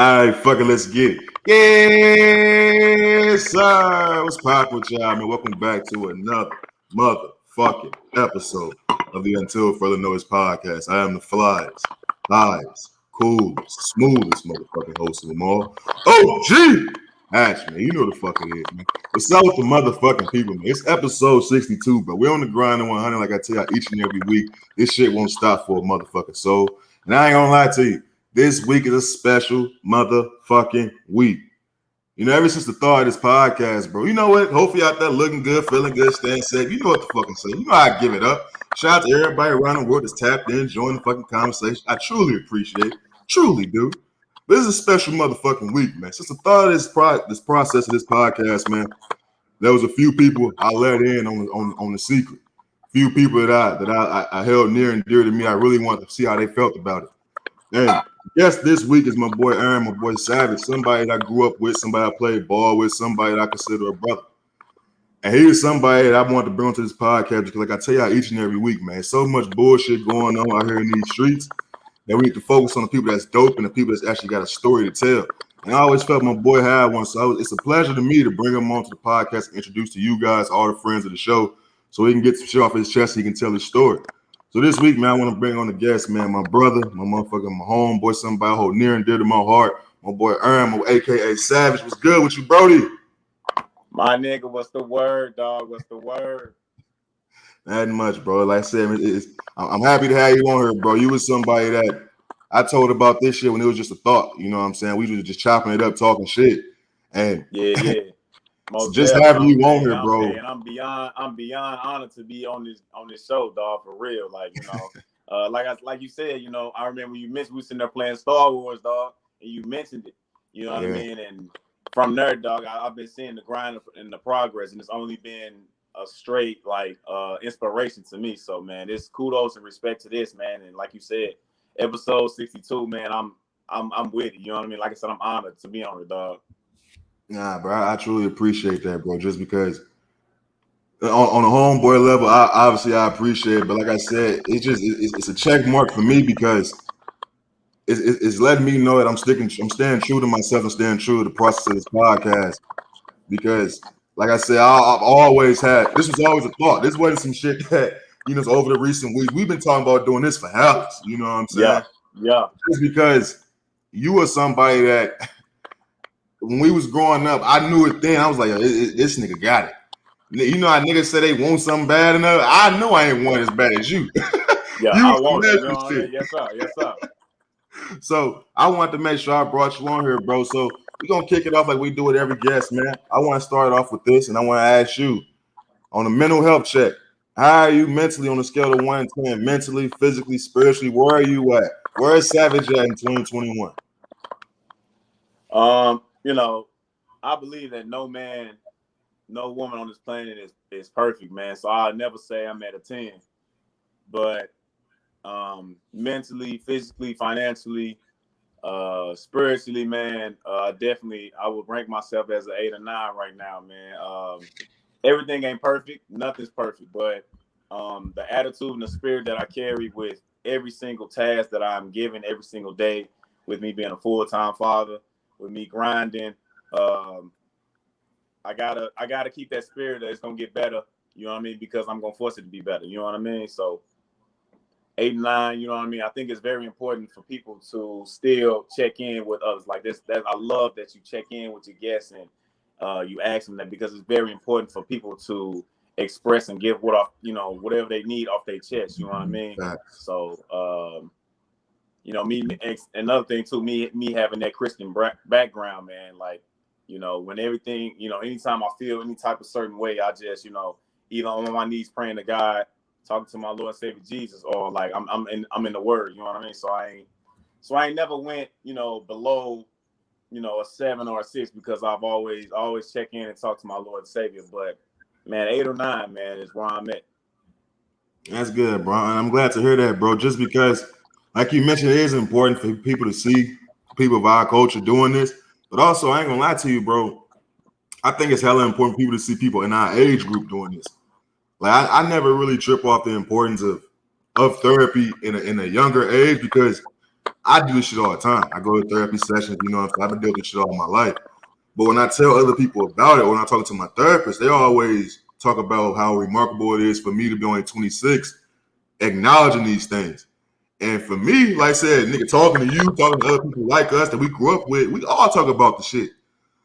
All right, fucking let's get it. Yes, sir. What's poppin' with y'all, man? Welcome back to another motherfucking episode of the Until Further Notice podcast. I am the flyest, highest, coolest, smoothest motherfucking host of them all. OG! Ash, man, you know the fuck it is, man. What's up with the motherfucking people, man? It's episode 62, but we're on the grind of 100 like I tell y'all each and every week. This shit won't stop for a motherfucking soul. And I ain't gonna lie to you. This week is a special motherfucking week. You know, ever since the thought of this podcast, bro, you know what? Hopefully out there looking good, feeling good, staying safe. You know what the fucking say. You know how I give it up. Shout out to everybody around the world that's tapped in, joining the fucking conversation. I truly appreciate it. Truly do. But this is a special motherfucking week, man. Since the thought of this process of this podcast, man, there was a few people I let in on the secret. Few people that I held near and dear to me. I really wanted to see how they felt about it. And yes, this week is my boy Aaron, my boy Savage, somebody that I grew up with, somebody I played ball with, somebody that I consider a brother. And he is somebody that I wanted to bring onto this podcast because, like I tell y'all each and every week, man, so much bullshit going on out here in these streets that we need to focus on the people that's dope and the people that's actually got a story to tell. And I always felt my boy had one, so it's a pleasure to me to bring him onto the podcast and introduce to you guys, all the friends of the show, so he can get some shit off his chest and he can tell his story. So this week, man, I want to bring on the guest, man, my brother, my motherfucker, my homeboy, somebody I hold near and dear to my heart, my boy Aaron, my AKA Savage. What's good with you, Brody? My nigga, what's the word, dog? What's the word? Not much, bro. Like I said, I'm happy to have you on here, bro. You was somebody that I told about this shit when it was just a thought. You know what I'm saying? We were just chopping it up, talking shit. And yeah. So just having you on here, bro. And I'm beyond honored to be on this show, dog, for real. Like, you know, like you said, you know, I remember you mentioned we were sitting there playing Star Wars, dog, and you mentioned it. You know what I mean? And from there, dog, I've been seeing the grind and the progress, and it's only been a straight inspiration to me. So, man, it's kudos and respect to this, man. And like you said, episode 62, man, I'm with it. You know what I mean? Like I said, I'm honored to be on it, dog. Nah, bro, I truly appreciate that, bro. Just because on a homeboy level, I appreciate it. But like I said, it's a check mark for me because it's letting me know that I'm staying true to myself and staying true to the process of this podcast. Because, like I said, I've always had this was always a thought. This wasn't some shit that over the recent weeks we've been talking about doing this for hours. You know what I'm saying? Yeah. Just because you were somebody that. When we was growing up, I knew it then. I was like, this nigga got it. You know how niggas say they want something bad enough? I know I ain't want as bad as you. Yeah, I want it. You know what I mean? Yes, sir. So I wanted to make sure I brought you on here, bro. So we're going to kick it off like we do with every guest, man. I want to start off with this, and I want to ask you, on a mental health check, how are you mentally on a scale of 1 to 10? Mentally, physically, spiritually, where are you at? Where is Savage at in 2021? You know, I believe that no man, no woman on this planet is perfect, man. So I'll never say I'm at a 10. But mentally, physically, financially, spiritually, man, definitely I would rank myself as an 8 or 9 right now, man. Everything ain't perfect, nothing's perfect, but the attitude and the spirit that I carry with every single task that I'm given every single day, with me being a full-time father, with me grinding, I gotta keep that spirit that it's gonna get better. You know what I mean? Because I'm gonna force it to be better. You know what I mean? So 8 and 9. You know what I mean? I think it's very important for people to still check in with others like this. That I love that you check in with your guests and you ask them that, because it's very important for people to express and give whatever they need off their chest. You know what I mean? So. You know, another thing too, me having that Christian background, man, like, you know, when everything, you know, anytime I feel any type of certain way, I just, you know, either on my knees praying to God, talking to my Lord and Savior Jesus, or like I'm in the Word, you know what I mean? So I ain't never went, you know, below, you know, a 7 or a 6, because I've always check in and talk to my Lord and Savior. But man, 8 or 9, man, is where I'm at. That's good, bro. And I'm glad to hear that, bro. Just because, like you mentioned, it is important for people to see people of our culture doing this. But also, I ain't gonna lie to you, bro. I think it's hella important for people to see people in our age group doing this. Like I never really trip off the importance of therapy in a younger age, because I do this shit all the time. I go to therapy sessions, you know what I'm saying? I've been dealing with shit all my life. But when I tell other people about it, when I talk to my therapist, they always talk about how remarkable it is for me to be only 26, acknowledging these things. And for me, like I said, nigga, talking to you, talking to other people like us that we grew up with, we all talk about the shit.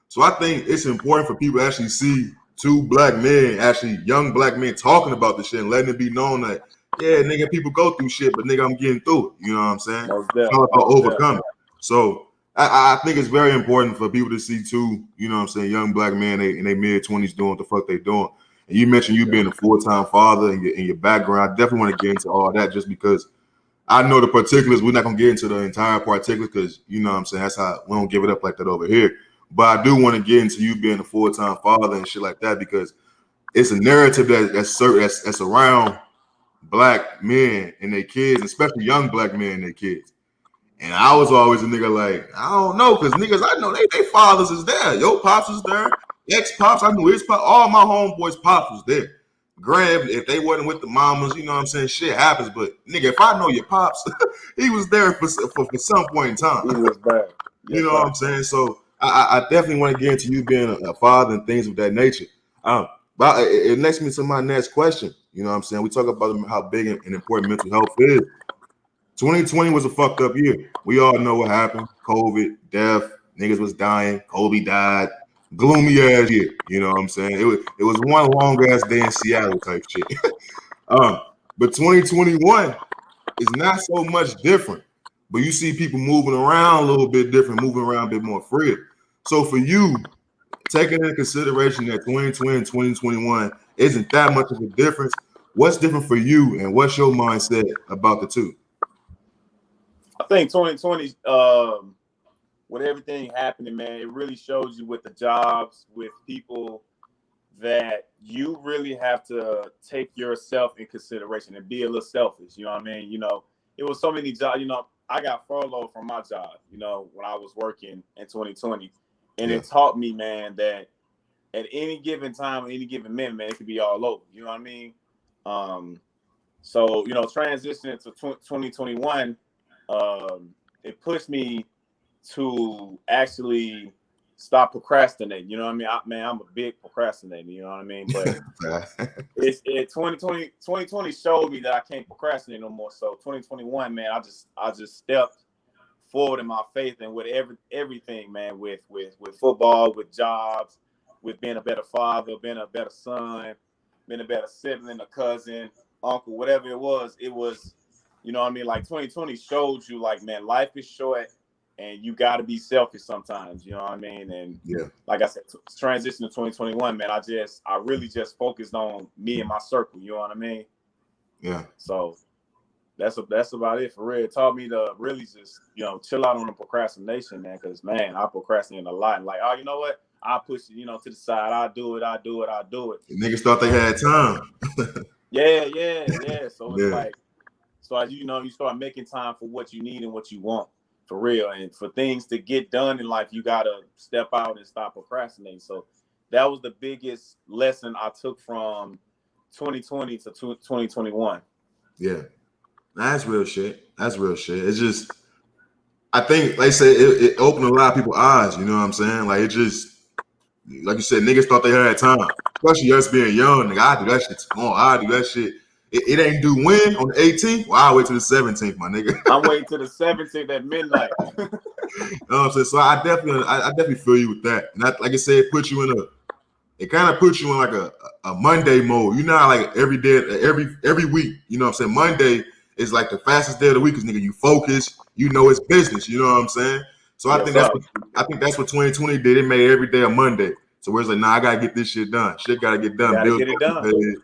So I think it's important for people to actually see two black men, actually young black men, talking about the shit and letting it be known that, yeah, nigga, people go through shit, but nigga, I'm getting through it. You know what I'm saying? It's all about overcoming. So I think it's very important for people to see two, you know what I'm saying, young black men in their mid-20s doing what the fuck they doing. And you mentioned you being a full-time father and your background. I definitely want to get into all that just because I know the particulars. We're not going to get into the entire particulars because, you know what I'm saying, that's how we don't give it up like that over here. But I do want to get into you being a full-time father and shit like that because it's a narrative that's around black men and their kids, especially young black men and their kids. And I was always a nigga like, I don't know, because niggas, I know they fathers is there. Your pops is there. Ex-pops, I knew his pops. All my homeboys' pops was there. Granted, if they wasn't with the mamas, you know what I'm saying, shit happens. But, nigga, if I know your pops, he was there for some point in time. He was there. You know what I'm saying? So I definitely want to get into you being a father and things of that nature. But it leads me to my next question. You know what I'm saying? We talk about how big and important mental health is. 2020 was a fucked up year. We all know what happened. COVID, death, niggas was dying. Kobe died. Gloomy ass year. You know what I'm saying? It was one long ass day in Seattle type shit. But 2021 is not so much different. But you see people moving around a little bit different, moving around a bit more free. So for you, taking into consideration that 2020 and 2021 isn't that much of a difference, what's different for you and what's your mindset about the two? I think 2020, with everything happening, man, it really shows you with the jobs, with people that you really have to take yourself in consideration and be a little selfish. You know what I mean? You know, it was so many jobs. You know, I got furloughed from my job, you know, when I was working in 2020. And it taught me, man, that at any given time, any given minute, man, it could be all over. You know what I mean? So, you know, transitioning to 2021, it pushed me to actually stop procrastinating. You know what I mean? I'm a big procrastinator. You know what I mean? But 2020 showed me that I can't procrastinate no more. So 2021, man, I just stepped forward in my faith and with everything, man, with football, with jobs, with being a better father, being a better son, being a better sibling, a cousin, uncle, whatever it was, you know what I mean? Like 2020 showed you, like, man, life is short and you got to be selfish sometimes, you know what I mean? And like I said, transition to 2021, man, I really just focused on me and my circle, you know what I mean? Yeah. So that's about it for real. It taught me to really just, you know, chill out on the procrastination, man, because, man, I procrastinate a lot. And like, oh, you know what? I'll push it, you know, to the side. I'll do it. Niggas thought they had time. Yeah. So it's like, so as you know, you start making time for what you need and what you want for real. And for things to get done in life, you got to step out and stop procrastinating. So that was the biggest lesson I took from 2020 to 2021. Yeah. That's real shit. It's just, I think, like I said, it opened a lot of people's eyes. You know what I'm saying? Like, it just, like you said, niggas thought they had time. Especially us being young, nigga. I do that shit tomorrow. I do that shit. It ain't due when? On the 18th? Well, I'll wait till the 17th, my nigga. I'm waiting till the 17th at midnight. You know what I'm saying? So I definitely feel you with that. And that, like I said, it kind of puts you in like a Monday mode. You know how like every day, every week, you know what I'm saying? Monday is like the fastest day of the week because nigga, you focus, you know it's business, you know what I'm saying? So I think that's what 2020 did. It made every day a Monday. So where it's like, nah, I gotta get this shit done. Shit gotta get done. Get it done.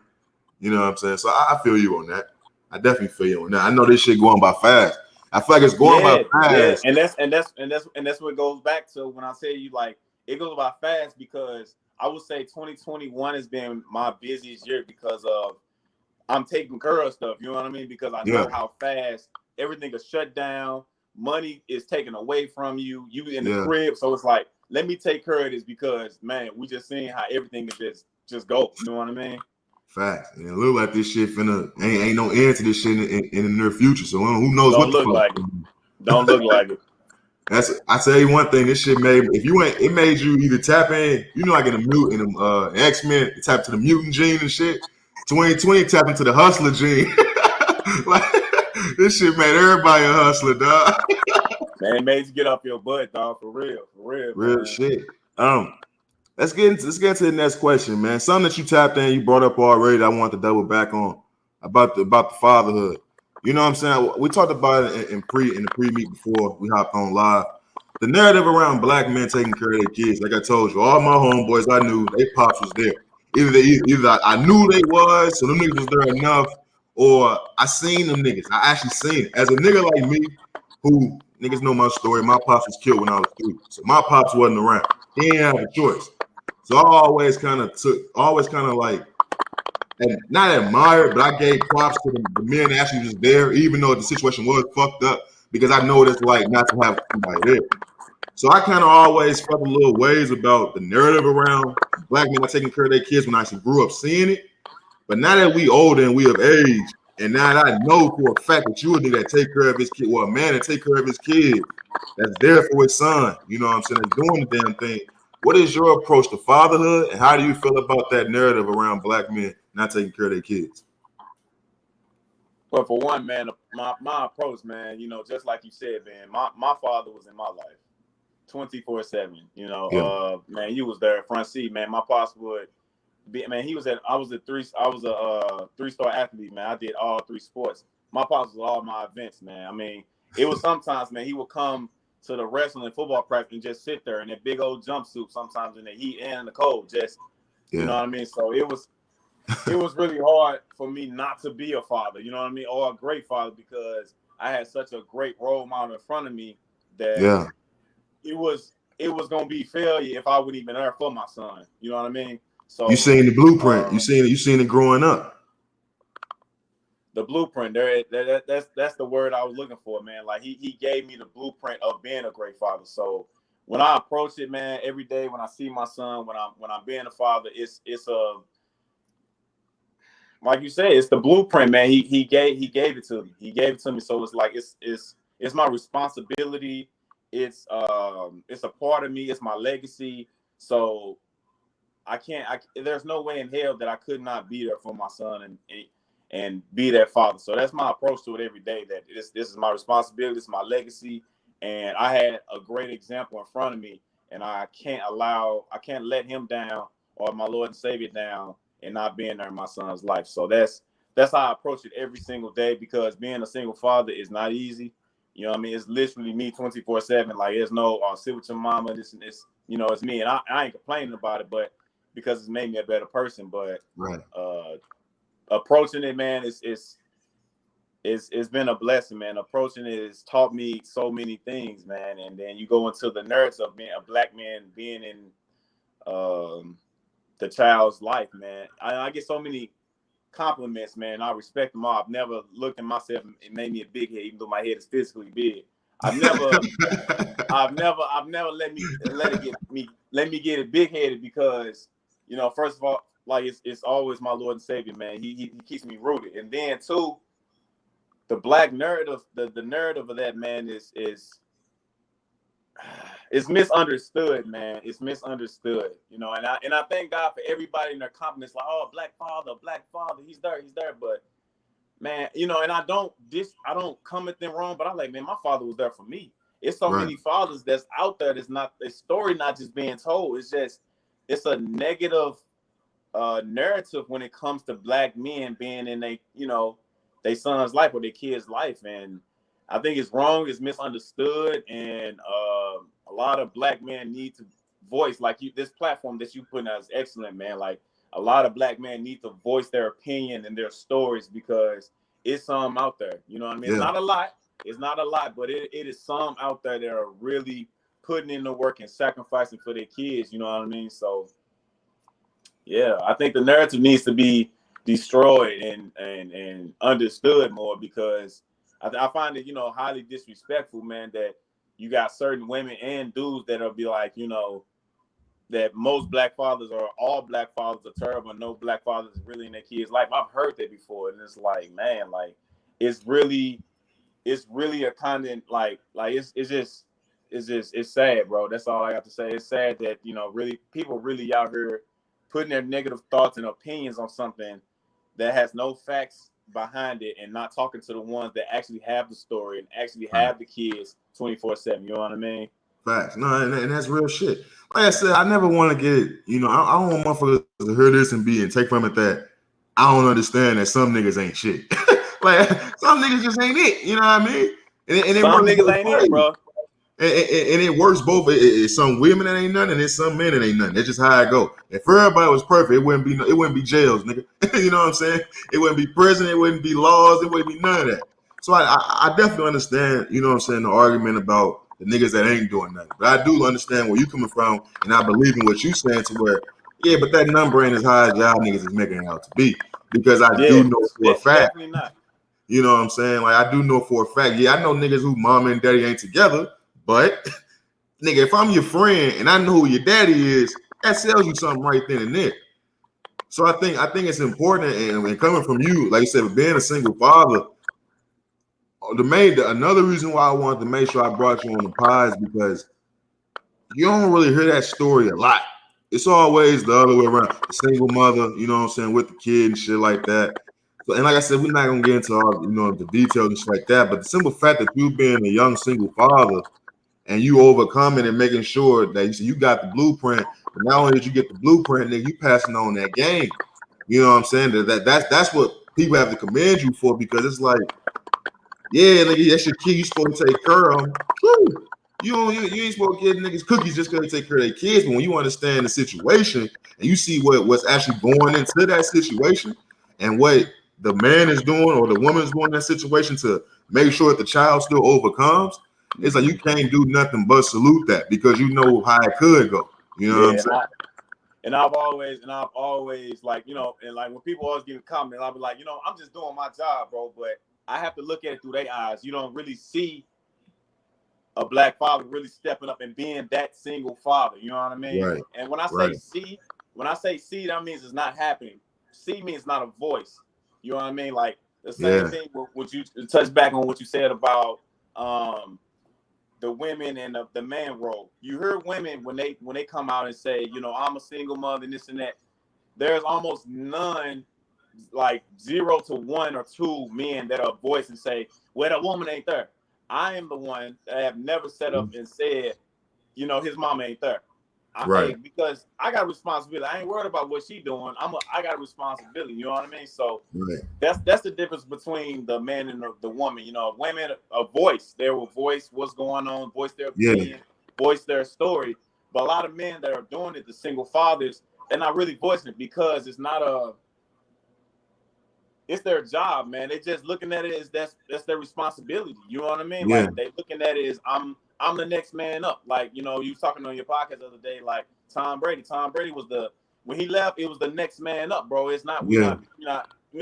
You know what I'm saying? So I feel you on that. I definitely feel you on that. I know this shit going by fast. I feel like it's going by fast. Yeah. And that's what goes back to when I say you like it goes by fast because I would say 2021 has been my busiest year because of I'm taking care of stuff. You know what I mean? Because I know how fast everything is shut down. Money is taken away from you. You in the crib. So it's like, let me take care of this because, man, we just seeing how everything is just go. You know what I mean? Fact. And it look like this shit ain't no end to this shit in the near future. So who knows what the fuck. Don't look like it. I tell you one thing, this shit made it made you either tap in, like in X-Men, tap to the mutant gene and shit. 2020 tap into the hustler gene. Like this shit made everybody a hustler, dog. Man, it made you get off your butt, dog, for real, Real man. Shit. Let's get into the next question, man. Something that you tapped in, you brought up already that I want to double back on about the fatherhood. You know what I'm saying? We talked about it in the pre-meet before we hopped on live. The narrative around black men taking care of their kids, like I told you, all my homeboys I knew, they pops was there. Either I knew they was, so them niggas was there enough, or I seen them niggas. I actually seen it. As a nigga like me, who niggas know my story, my pops was killed when I was 3. So my pops wasn't around. He didn't have a choice. So I always kind of like, and not admired, but I gave props to the men that actually was there, even though the situation was fucked up, because I know what it's like not to have somebody there. So I kind of always felt a little ways about the narrative around black men not taking care of their kids when I actually grew up seeing it. But now that we older and we of age, and now that I know for a fact that you would that take care of his kid, well, a man that take care of his kid, that's there for his son, you know what I'm saying, that's doing the damn thing. What is your approach to fatherhood, and how do you feel about that narrative around black men not taking care of their kids? Well, for one, man, my approach, man, just like you said, man, my father was in my life 24/7. Man, you was there front seat, man. My pops would be, man. I was a 3-star athlete, man. I did all 3 sports. My pops was all my events, man. I mean, it was sometimes, man, he would come to the wrestling and football practice and just sit there in that big old jumpsuit, sometimes in the heat and the cold, just you know what I mean. So it was really hard for me not to be a father, you know what I mean, or a great father, because I had such a great role model in front of me that it was gonna be failure if I wouldn't even there for my son. You know what I mean? So you seen the blueprint. You seen it growing up. The blueprint there. That's the word I was looking for, man. Like he gave me the blueprint of being a great father. So when I approach it, man, every day when I see my son, when I'm being a father, it's a, like you said, it's the blueprint, man. He gave it to me. He gave it to me. So it's like it's my responsibility. It's a part of me. It's my legacy. So there's no way in hell that I could not be there for my son and be that father. So that's my approach to it every day. That this is my responsibility. It's my legacy. And I had a great example in front of me, and I can't let him down or my Lord and Savior down and not being there in my son's life. So that's how I approach it every single day, because being a single father is not easy. You know what I mean? It's literally me 24/7. Like, there's no sit with your mama. This and this. It's me, and I ain't complaining about it, but because it's made me a better person. But approaching it, man, it's been a blessing, man. Approaching it has taught me so many things, man. And then you go into the narrative of being a black man being in the child's life, man. I get so many compliments, man. I respect them all. I've never looked at myself and it made me a big head, even though my head is physically big. I've never let me get it big headed, because first of all, like it's always my Lord and Savior, man. He keeps me rooted, and then too, the black narrative, the narrative of that, man, is it's misunderstood, man. It's misunderstood, and I thank God for everybody in their compliments, like, oh, black father, he's there. But man, and I don't come at them wrong, but I'm like, man, my father was there for me. It's so many fathers that's out there that's not a story not just being told. It's a negative narrative when it comes to black men being in their son's life or their kid's life, and I think it's wrong. It's misunderstood, and a lot of black men need to voice, like this platform that you put out is excellent, man. Like, a lot of black men need to voice their opinion and their stories, because it's some out there. You know what I mean? Yeah. It's not a lot, but it is some out there that are really putting in the work and sacrificing for their kids. You know what I mean? So yeah, I think the narrative needs to be destroyed and understood more, because I find it, highly disrespectful, man, that you got certain women and dudes that'll be like, that most black fathers or all black fathers are terrible. No black fathers really in their kids' life. I've heard that before, and it's like, man, like, it's really it's really a kind of like it's sad, bro. That's all I have to say. It's sad that, you know, really people really out here putting their negative thoughts and opinions on something that has no facts behind it, and not talking to the ones that actually have the story and actually have the kids 24/7. You know what I mean? Facts. No, and that's real shit. Like I said, I never want to get, you know, I don't want motherfuckers to hear this and take from it that I don't understand that some niggas ain't shit. Like some niggas just ain't it. You know what I mean? And Some niggas ain't it, bro. And it works both. It's some women that ain't nothing, and it's some men that ain't nothing. That's just how I go. If everybody was perfect, it wouldn't be jails, nigga. You know what I'm saying? It wouldn't be prison. It wouldn't be laws. It wouldn't be none of that. So I definitely understand. You know what I'm saying? The argument about the niggas that ain't doing nothing. But I do understand where you coming from, and I believe in what you saying to where, yeah, but that number ain't as high as y'all niggas is making it out to be. Because I do know for a fact. Definitely not. You know what I'm saying? Like, I do know for a fact. Yeah, I know niggas who mama and daddy ain't together. But, nigga, if I'm your friend and I know who your daddy is, that tells you something right then and there. So I think it's important, and coming from you, like you said, being a single father, another reason why I wanted to make sure I brought you on the pod is because you don't really hear that story a lot. It's always the other way around. The single mother, you know what I'm saying, with the kid and shit like that. So, and like I said, we're not gonna get into all, you know, the details and shit like that. But the simple fact that you being a young single father and you overcoming and making sure that you got the blueprint, but not only did you get the blueprint, then you passing on that game. You know what I'm saying? That's what people have to commend you for, because it's like, yeah, nigga, that's your kid. You supposed to take care of them. Woo. You ain't supposed to give niggas cookies just because they take care of their kids. But when you understand the situation and you see what's actually going into that situation and what the man is doing or the woman is doing in that situation to make sure that the child still overcomes, it's like you can't do nothing but salute that, because you know how it could go. You know what I'm saying? And I've always like, you know, and like when people always give a comment, I'll be like, you know, I'm just doing my job, bro. But I have to look at it through their eyes. You don't really see a black father really stepping up and being that single father. You know what I mean? Right. And when I say see, that means it's not happening. See means not a voice. You know what I mean? Like the same thing with you touch back on what you said about the women and the man role. You hear women when they come out and say, you know, I'm a single mother and this and that. There's almost none, like 0 to 1 or 2 men that are voice and say, well, the woman ain't there. I am the one that have never set up and said, you know, his mama ain't there. Right. Because I got a responsibility. I ain't worried about what she doing. I got a responsibility. You know what I mean? So that's the difference between the man and the woman. You know, women a voice. They will voice what's going on, voice their opinion, voice their story. But a lot of men that are doing it, the single fathers, they're not really voicing it because it's their job, man. They just looking at it as that's their responsibility. You know what I mean? Like they looking at it as I'm the next man up. Like, you know, you was talking on your podcast the other day, like Tom Brady. Tom Brady was when he left, it was the next man up, bro. It's not we're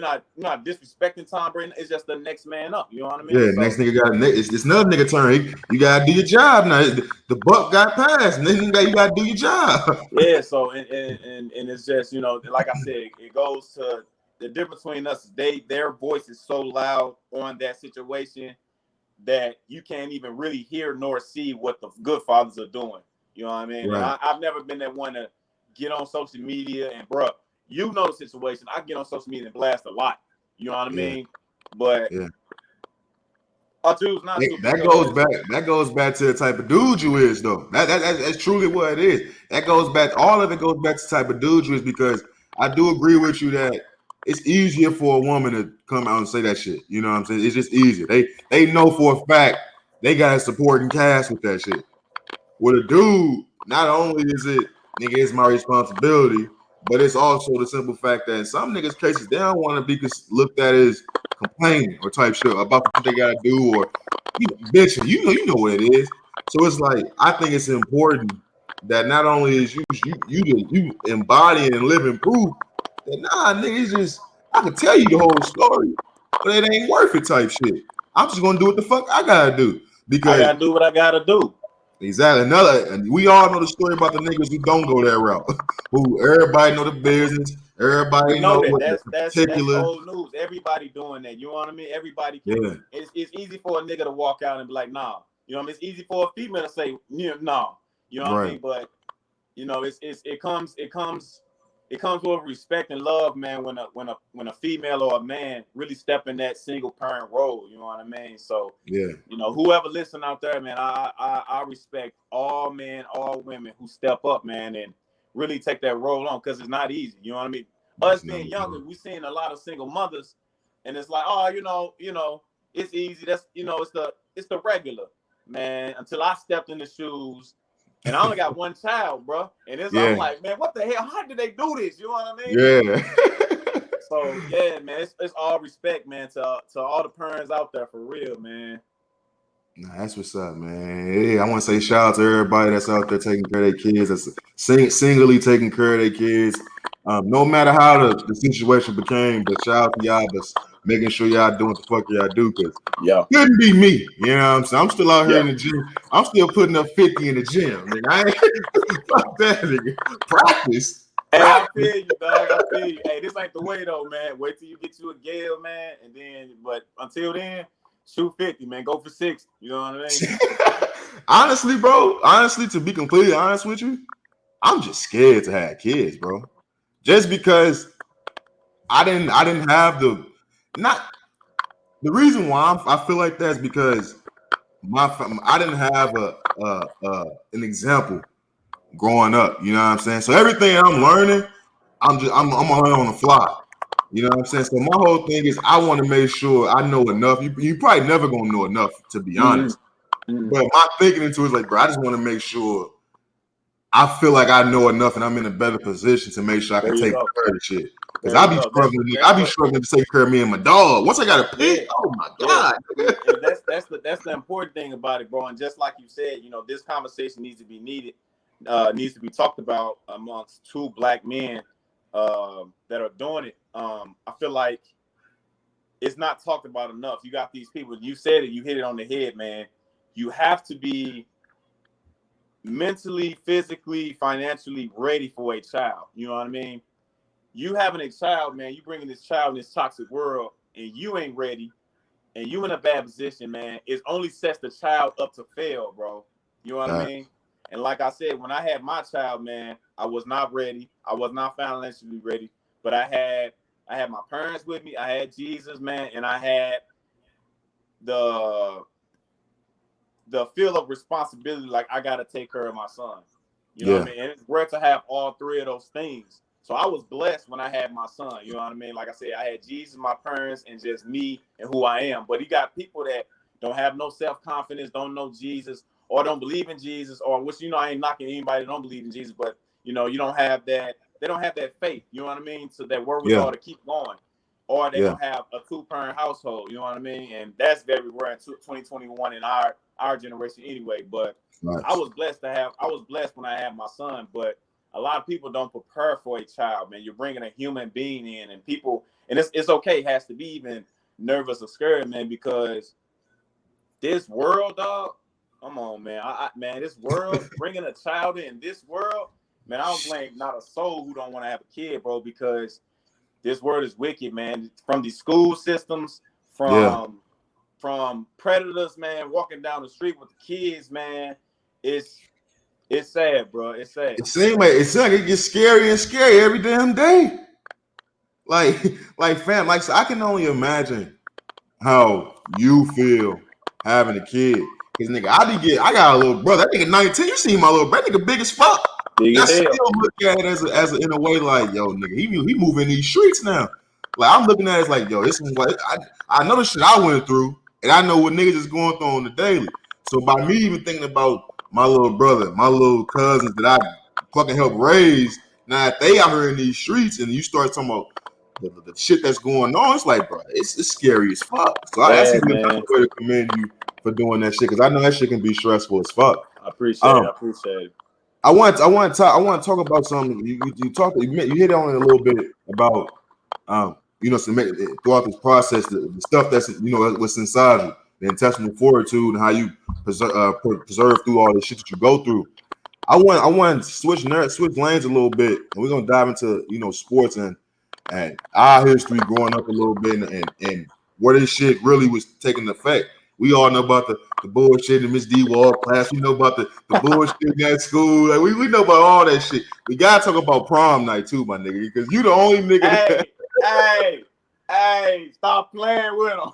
not disrespecting Tom Brady. It's just the next man up. You know what I mean? Yeah, so, next nigga got it's another nigga turn. You gotta do your job now. The buck got passed, and then you gotta do your job. Yeah, so and it's just, you know, like I said, it goes to the difference between us. Their voice is so loud on that situation that you can't even really hear nor see what the good fathers are doing. You know what I mean? Right. I've never been that one to get on social media and, bro, you know the situation. I get on social media and blast a lot. You know what I mean? But I choose not to. That goes back to the type of dude you is, though. That's truly what it is. That goes back. All of it goes back to the type of dude you is, because I do agree with you that it's easier for a woman to come out and say that shit. You know what I'm saying? It's just easier. They know for a fact they got a supporting cast with that shit. With a dude, not only is it, nigga, it's my responsibility, but it's also the simple fact that in some niggas' cases, they don't want to be looked at as complaining or type shit about what they gotta do, or bitching. You know what it is. So it's like, I think it's important that not only is you embodying and living proof that nigga, it's just, I can tell you the whole story, but it ain't worth it type shit. I'm just gonna do what the fuck I gotta do, because I gotta do what I gotta do. Exactly. And we all know the story about the niggas who don't go that route. Who everybody know the business. We Everybody know know that what the that's particular. old news. Everybody doing that. You know what I mean? Everybody can. Yeah. It's easy for a nigga to walk out and be like, nah. You know what I mean? It's easy for a female to say, yeah, nah. You know what I Right. mean? But you know, it comes with respect and love, man. When a female or a man really step in that single parent role. You know what I mean? So Yeah. you know, whoever listen out there, man, I respect all men, all women who step up, man, and really take that role on because it's not easy. You know what I mean? Us being younger, we seeing a lot of single mothers, and it's like, oh, you know, it's easy. That's it's the regular, man. Until I stepped in the shoes, and I only got one child, bro, and I'm like, man, what the hell? How did they do this? You know what I mean? Yeah. So yeah, man, it's all respect, man, to all the parents out there for real, man. Nah, that's what's up, man. Hey, I want to say shout out to everybody that's out there taking care of their kids, that's singly taking care of their kids. No matter how the situation became, but shout out to y'all, but making sure y'all doing what the fuck y'all do, because couldn't be me. You know what I'm saying? I'm still out here in the gym. I'm still putting up 50 in the gym. Nigga. I ain't fuck that, nigga. Practice. Hey, I feel you, dog. I feel you. Hey, this ain't the way though, man. Wait till you get you a Gale, man, and then. But until then, shoot 50, man. Go for 60. You know what I mean? Honestly, bro. Honestly, to be completely honest with you, I'm just scared to have kids, bro. Just because I didn't have the reason why I feel like that is because I didn't have an example growing up. You know what I'm saying? So everything I'm learning, I'm learning on the fly. You know what I'm saying? So my whole thing is I want to make sure I know enough. You probably never gonna know enough, to be honest. Mm-hmm. But my thinking into it is like, bro, I just want to make sure I feel like I know enough and I'm in a better position to make sure I can take care of the shit. Because I be struggling to take care of me and my dog. Once I got a pig, oh my God. And that's the important thing about it, bro. And just like you said, you know, this conversation needs to be needs to be talked about amongst two black men that are doing it. I feel like it's not talked about enough. You got these people, you said it, you hit it on the head, man. You have to be mentally, physically, financially ready for a child. You know what I mean? You having a child, man, you bringing this child in this toxic world and you ain't ready and you in a bad position, man, it only sets the child up to fail, bro. You know what I mean? And like I said, when I had my child, man, I was not ready. I was not financially ready, but I had my parents with me. I had Jesus, man, and I had the feel of responsibility, like I gotta take care of my son. You know what I mean? And it's rare to have all three of those things. So I was blessed when I had my son. You know what I mean? Like I said, I had Jesus, my parents, and just me and who I am. But you got people that don't have no self-confidence, don't know Jesus, or don't believe in Jesus, or which, you know, I ain't knocking anybody that don't believe in Jesus, but you know, you don't have that, they don't have that faith, you know what I mean? So that wherewithal to keep going. Or they don't have a two-parent household, you know what I mean? And that's very rare in 2021 in our generation anyway. But I was blessed when I had my son, but a lot of people don't prepare for a child, man. You're bringing a human being in, and people, and it's okay, it has to be even nervous or scared, man, because this world, dog, come on, man. Man, this world, bringing a child in this world, man, I don't blame not a soul who don't want to have a kid, bro, because this world is wicked, man. From the school systems, from predators, man, walking down the street with the kids, man. It's sad, bro. It's sad. It seems like it gets scary and scary every damn day. Like fam, like, so I can only imagine how you feel having a kid. Cause nigga, I got a little brother. That nigga 19. You see my little brother, that nigga big as fuck. I still look at it as in a way like, yo, nigga, he moving these streets now. Like I'm looking at it like, yo, this is what I know the shit I went through, and I know what niggas is going through on the daily. So by me even thinking about my little brother, my little cousins that I fucking help raise, now if they out here in these streets and you start talking about the shit that's going on, it's like, bro, it's scary as fuck. So I see the way to commend you for doing that shit, because I know that shit can be stressful as fuck. I appreciate it. I want to talk about something. You hit on it a little bit about you know, throughout this process, the stuff that's, you know, what's inside you. the intestinal fortitude, and how you preserve through all the shit that you go through. I want to switch lanes a little bit, and we're gonna dive into sports and our history growing up a little bit, and where this shit really was taking effect. We all know about the bullshit in Miss D Wall class. We know about the bullshit in that school. Like we know about all that shit. We gotta talk about prom night too, my nigga, because you the only nigga. Hey, stop playing with him.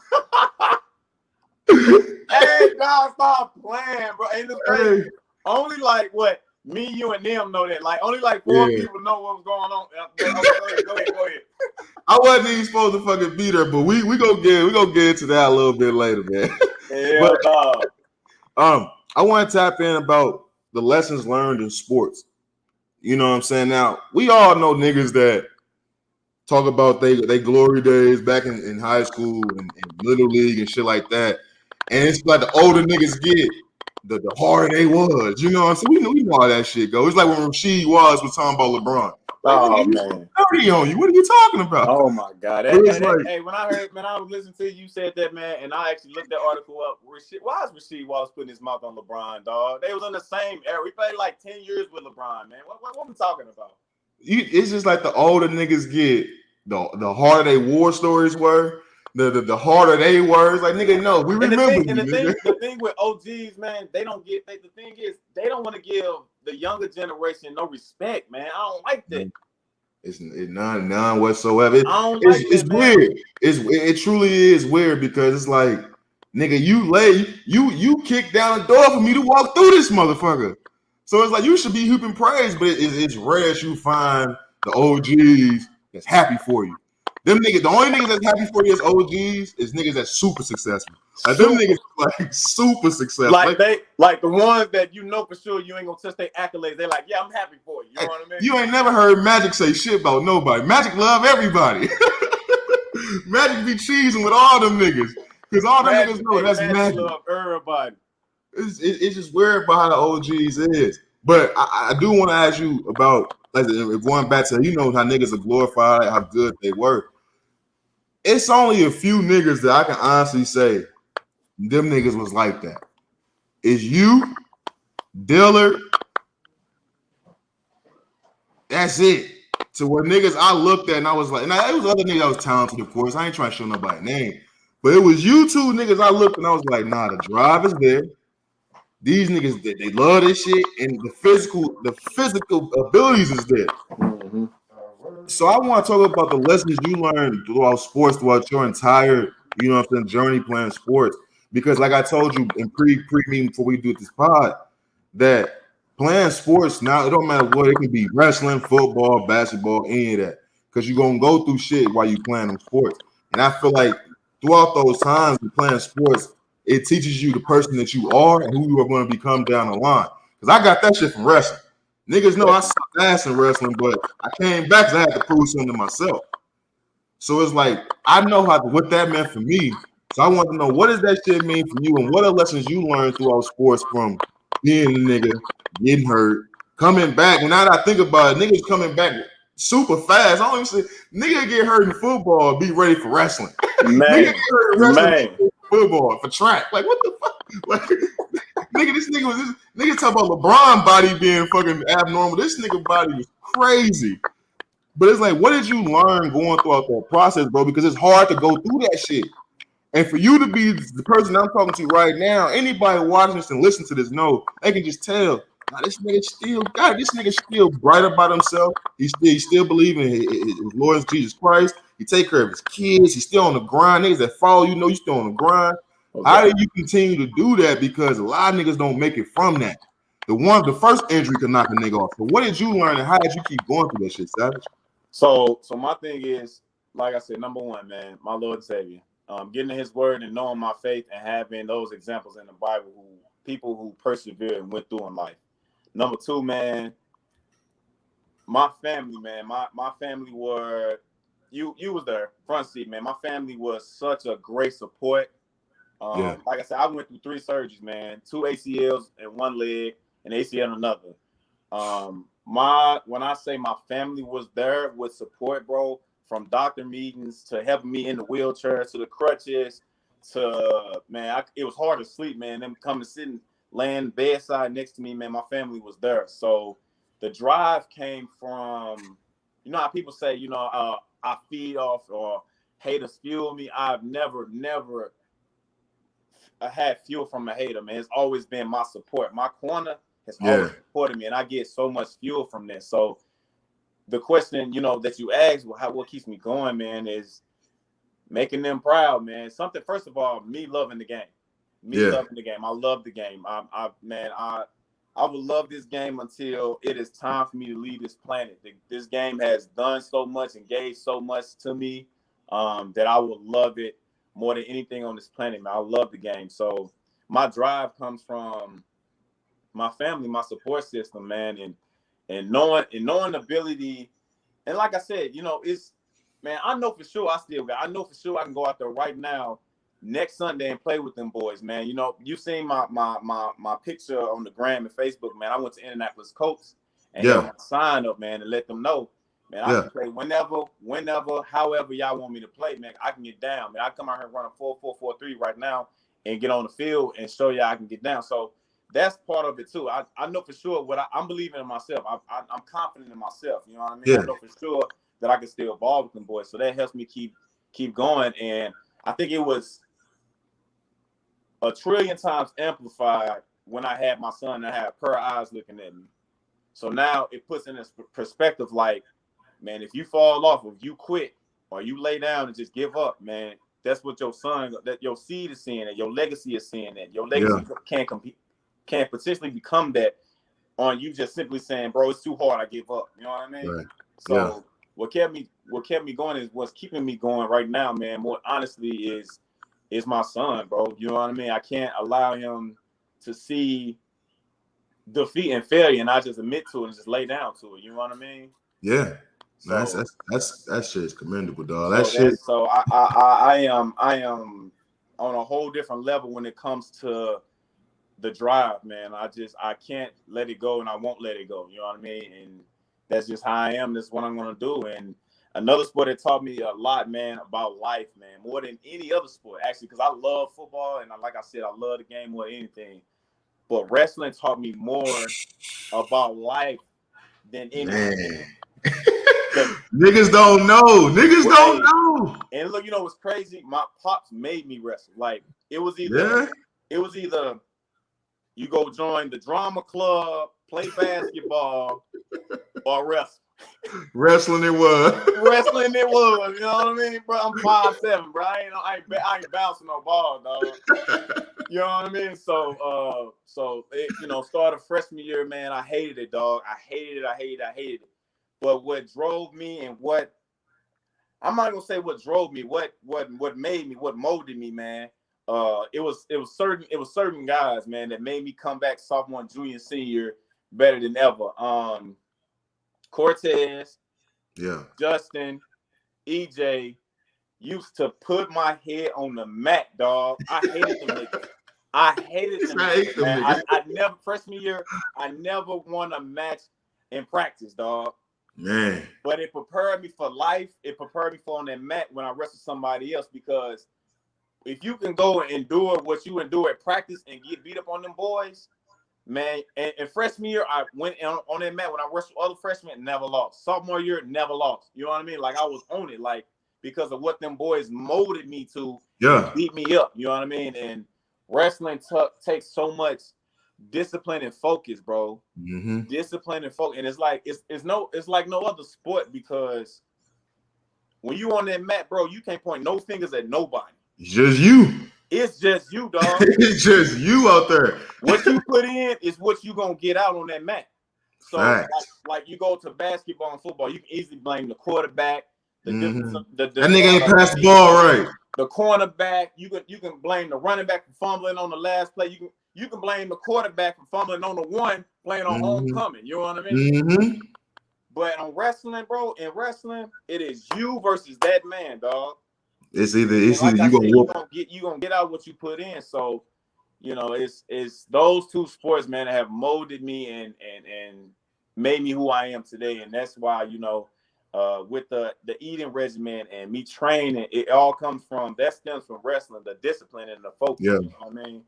Hey, God, stop playing, bro. Ain't this crazy? Hey. Only like what? Me, you, and them know that. Like only like 4 people know what was going on. Go ahead. I wasn't even supposed to fucking be there, but we gonna get into that a little bit later, man. Yeah, I want to tap in about the lessons learned in sports. You know what I'm saying? Now we all know niggas that talk about they glory days back in high school and little league and shit like that, and it's like the older niggas get, the harder they was. You know what I'm saying? We know how that shit goes. It's like when Rasheed was talking about LeBron. Like, man, 30 on you. What are you talking about? Oh my God! Hey, when I was listening to you said that, man, and I actually looked that article up. Why is Rasheed Wallace putting his mouth on LeBron, dog? They was in the same era. We played like 10 years with LeBron, man. What we talking about? It's just like the older niggas get, the harder they war stories were. The harder they were. It's like, nigga, no, we remember you, nigga. The thing with OGs, man, they don't get. The thing is, they don't want to give the younger generation no respect, man. I don't like that. It's none whatsoever. It's weird. It truly is weird because it's like, nigga, you kicked down the door for me to walk through this motherfucker. So it's like you should be hooping praise, but it's rare that you find the OGs that's happy for you. Them niggas, the only niggas that's happy for you as OGs is niggas that's super successful. Like them niggas like super successful. Like the ones that you know for sure you ain't gonna touch their accolades. They're like, yeah, I'm happy for you. You know what I mean? You ain't never heard Magic say shit about nobody. Magic love everybody. Magic be cheesing with all them niggas. Because all them niggas know that's Magic. Love everybody. It's just weird about how the OGs is. But I do want to ask you about, like, going back to, how niggas are glorified, how good they were. It's only a few niggas that I can honestly say them niggas was like that. It's you, Dillard. That's it. So what niggas I looked at and I was like, now it was other niggas that was talented, of course. I ain't trying to show nobody name. But it was you two niggas I looked and I was like, nah, the drive is there. These niggas, they love this shit, and the physical abilities is there. Mm-hmm. So I want to talk about the lessons you learned throughout sports, throughout your entire, journey playing sports. Because like I told you in pre-meeting before we do this pod, that playing sports now, it don't matter what, it can be wrestling, football, basketball, any of that. Because you're going to go through shit while you playing them sports. And I feel like throughout those times of playing sports, it teaches you the person that you are and who you are going to become down the line. Because I got that shit from wrestling. Niggas know I suck ass in wrestling, but I came back because I had to prove something to myself. So it's like, I know what that meant for me. So I want to know, what does that shit mean for you, and what are lessons you learned throughout sports from being a nigga, getting hurt, coming back? And now that I think about it, niggas coming back super fast. I don't even say nigga get hurt in football, be ready for wrestling. Man, nigga get hurt in wrestling, football, for track. Like, what the fuck? Like, nigga talk about LeBron body being fucking abnormal. This nigga body was crazy. But it's like, what did you learn going throughout that process, bro? Because it's hard to go through that shit. And for you to be the person I'm talking to right now, anybody watching this and listening to this know, they can just tell, nah, this nigga still bright about himself. He still believe in his Lord Jesus Christ. He take care of his kids. He's still on the grind. Niggas that follow you know you still on the grind. Okay. How do you continue to do that? Because a lot of niggas don't make it from that. The first injury could knock a nigga off. So what did you learn, and how did you keep going through that shit, Savage? So my thing is, like I said, number one, man, my Lord and Savior. Getting in his word and knowing my faith and having those examples in the Bible, people who persevered and went through in life. Number two, man, my family, man, my family were, you was there, front seat, man. My family was such a great support. Like I said, I went through 3 surgeries, man, 2 ACLs in one leg and ACL in another. When I say my family was there with support, bro, from doctor meetings to helping me in the wheelchair to the crutches to man, it was hard to sleep, man. Them coming sitting, laying bedside next to me, man. My family was there, so the drive came from, you know how people say, you know, I feed off or haters fuel me. I've never had fuel from a hater, man. It's always been my support. My corner has always supported me, and I get so much fuel from this. So the question, you know, that you asked, well, what keeps me going, man, is making them proud, man. Something, first of all, me loving the game. Loving the game. I love the game. I would love this game until it is time for me to leave this planet. This game has done so much and gave so much to me that I would love it more than anything on this planet, man. I love the game. So my drive comes from my family, my support system, man, and knowing the ability. And like I said, you know, man, I know for sure I know for sure I can go out there right now next Sunday and play with them boys, man. You know, you seen my picture on the gram and Facebook, man. I went to Indianapolis Colts and held my sign up, man, and let them know, man, I can play whenever, however y'all want me to play, man. I can get down, man. I come out here running 4-4-4-3 right now and get on the field and show y'all I can get down. So that's part of it too. I know for sure what I'm believing in myself. I'm confident in myself. You know what I mean? I know for sure that I can still ball with them boys. So that helps me keep going. And I think it was a trillion times amplified when I had my son and I had per eyes looking at me. So now it puts in this perspective, like, man, if you fall off, if you quit, or you lay down and just give up, man, that's what your son, that your seed is seeing, that your legacy is seeing, that your legacy can potentially become that on you just simply saying, bro, it's too hard, I give up. You know what I mean? Right. So what kept me going is what's keeping me going right now, man. More honestly, is my son, bro. You know what I mean? I can't allow him to see defeat and failure and I just admit to it and just lay down to it. You know what I mean? Yeah. So, that shit is commendable, dog. So I am on a whole different level when it comes to the drive, man. I can't let it go and I won't let it go. You know what I mean? And that's just how I am. That's what I'm gonna do. And another sport that taught me a lot, man, about life, man, more than any other sport, actually, because I love football and like I said, I love the game more than anything. But wrestling taught me more about life than anything. Niggas don't know. And look, you know what's crazy? My pops made me wrestle. Like it was either you go join the drama club, play basketball, or wrestle. Wrestling it was. You know what I mean, bro? I'm 5'7", bro. I ain't bouncing no ball, dog. You know what I mean? So it, you know, started freshman year, man. I hated it, dog. I hated it. But what drove me and what I'm not gonna say what drove me, what made me, what molded me, man. It was certain guys, man, that made me come back sophomore, junior, senior better than ever. Cortez, Justin, EJ used to put my head on the mat, dog. I hated them niggas. I never, freshman year, I never won a match in practice, dog. Man. But it prepared me for life. It prepared me for on that mat when I wrestled somebody else, because if you can go and endure what you endure at practice and get beat up on them boys, man. And freshman year, I went on that mat when I wrestled other freshmen, never lost. Sophomore year, never lost. You know what I mean? Like I was on it, like because of what them boys molded me to beat me up. You know what I mean? And wrestling takes so much discipline and focus, bro. Mm-hmm. Discipline and focus, and it's like no other sport, because when you on that mat, bro, you can't point no fingers at nobody. It's just you. It's just you, dog. It's just you out there. What you put in is what you gonna get out on that mat. So like you go to basketball and football, you can easily blame the quarterback. That nigga ain't passed the ball right. The cornerback, you can blame the running back for fumbling on the last play. You can blame the quarterback for fumbling on the one playing on homecoming. You know what I mean? Mm-hmm. But on wrestling, bro, it is you versus that man, dog. It's either you gonna get out what you put in. So, you know, it's those two sports, man, that have molded me and made me who I am today. And that's why, you know, with the eating regimen and me training, it all comes from that stems from wrestling, the discipline and the focus. Yeah. You know what I mean?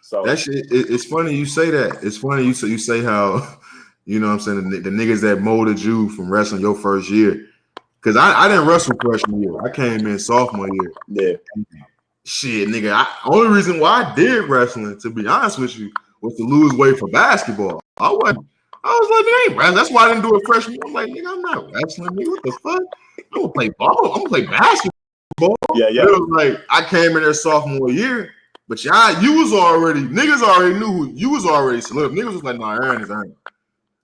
So that shit, it's funny you say that. It's funny you say how, you know what I'm saying, the niggas that molded you from wrestling your first year. Because I didn't wrestle freshman year. I came in sophomore year. yeah. Shit, nigga. Only reason why I did wrestling, to be honest with you, was to lose weight for basketball. I was like, nigga, ain't wrestling. That's why I didn't do it freshman year. I'm like, nigga, I'm not wrestling, nigga. What the fuck? I'm gonna play ball. I'm gonna play basketball. Yeah. It was like I came in there sophomore year, but niggas already knew who you was already celeb. Niggas was like, nah, Aaron is Aaron.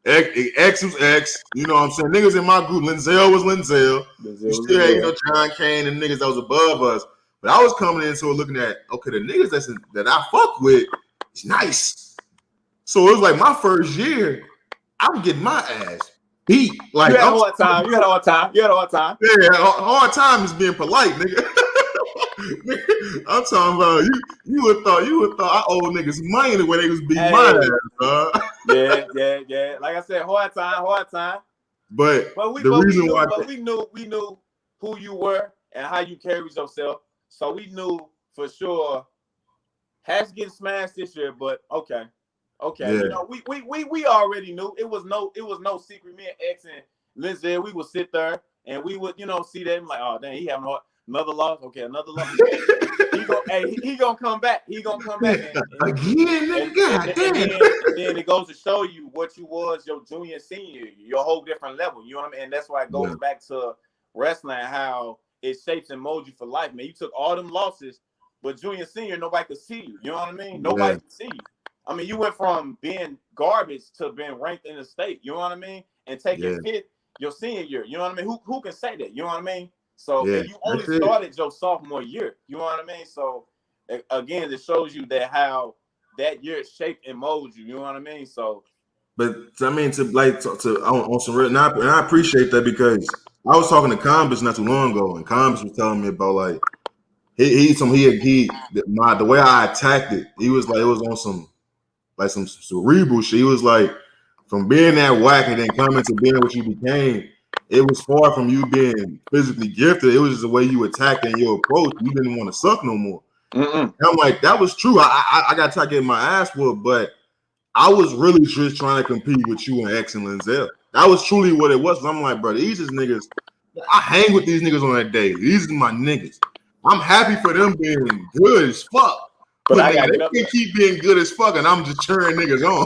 X was X, you know what I'm saying? Niggas in my group, Linzel was Linzel. You still had, John Kane and niggas that was above us. But I was coming into it looking at, okay, the niggas that I fuck with is nice. So it was like my first year, I'm getting my ass beat. Like, you had a hard time. Yeah, hard time is being polite, nigga. I'm talking about you would thought I owe niggas money the way they was beating my ass, dog. Yeah. Like I said, hard time. But we knew who you were and how you carried yourself. So we knew for sure Hash getting smashed this year, but okay. Yeah. You know, we already knew. It was no secret. Me and X and Lindsay, we would sit there and we would, see that and like, oh dang, he having another loss. Okay, another loss. he gonna come back. He gonna come back again. And then it goes to show you what you was your junior, senior, your whole different level. You know what I mean? And that's why it goes back to wrestling, how it shapes and molds you for life, man. You took all them losses, but junior, senior, nobody could see you. You know what I mean? Nobody could see you. I mean, you went from being garbage to being ranked in the state. You know what I mean? And taking hit your senior year. You know what I mean? Who can say that? You know what I mean? So you only started your sophomore year. You know what I mean? So again, it shows you that how that year shaped and molded you. You know what I mean? So, but I mean, to on some real, and I appreciate that, because I was talking to Combs not too long ago, and Combs was telling me about like the way I attacked it. He was like, it was on some cerebral shit. He was like, from being that whack and then coming to being what you became, it was far from you being physically gifted. It was just the way you attacked and your approach. You didn't want to suck no more. And I'm like, that was true. I got to get my ass whooped, but I was really just trying to compete with you and X and Linzel. That was truly what it was. I'm like, bro, these is niggas. I hang with these niggas on that day. These are my niggas. I'm happy for them being good as fuck. But they can't keep being good as fuck, and I'm just cheering niggas on.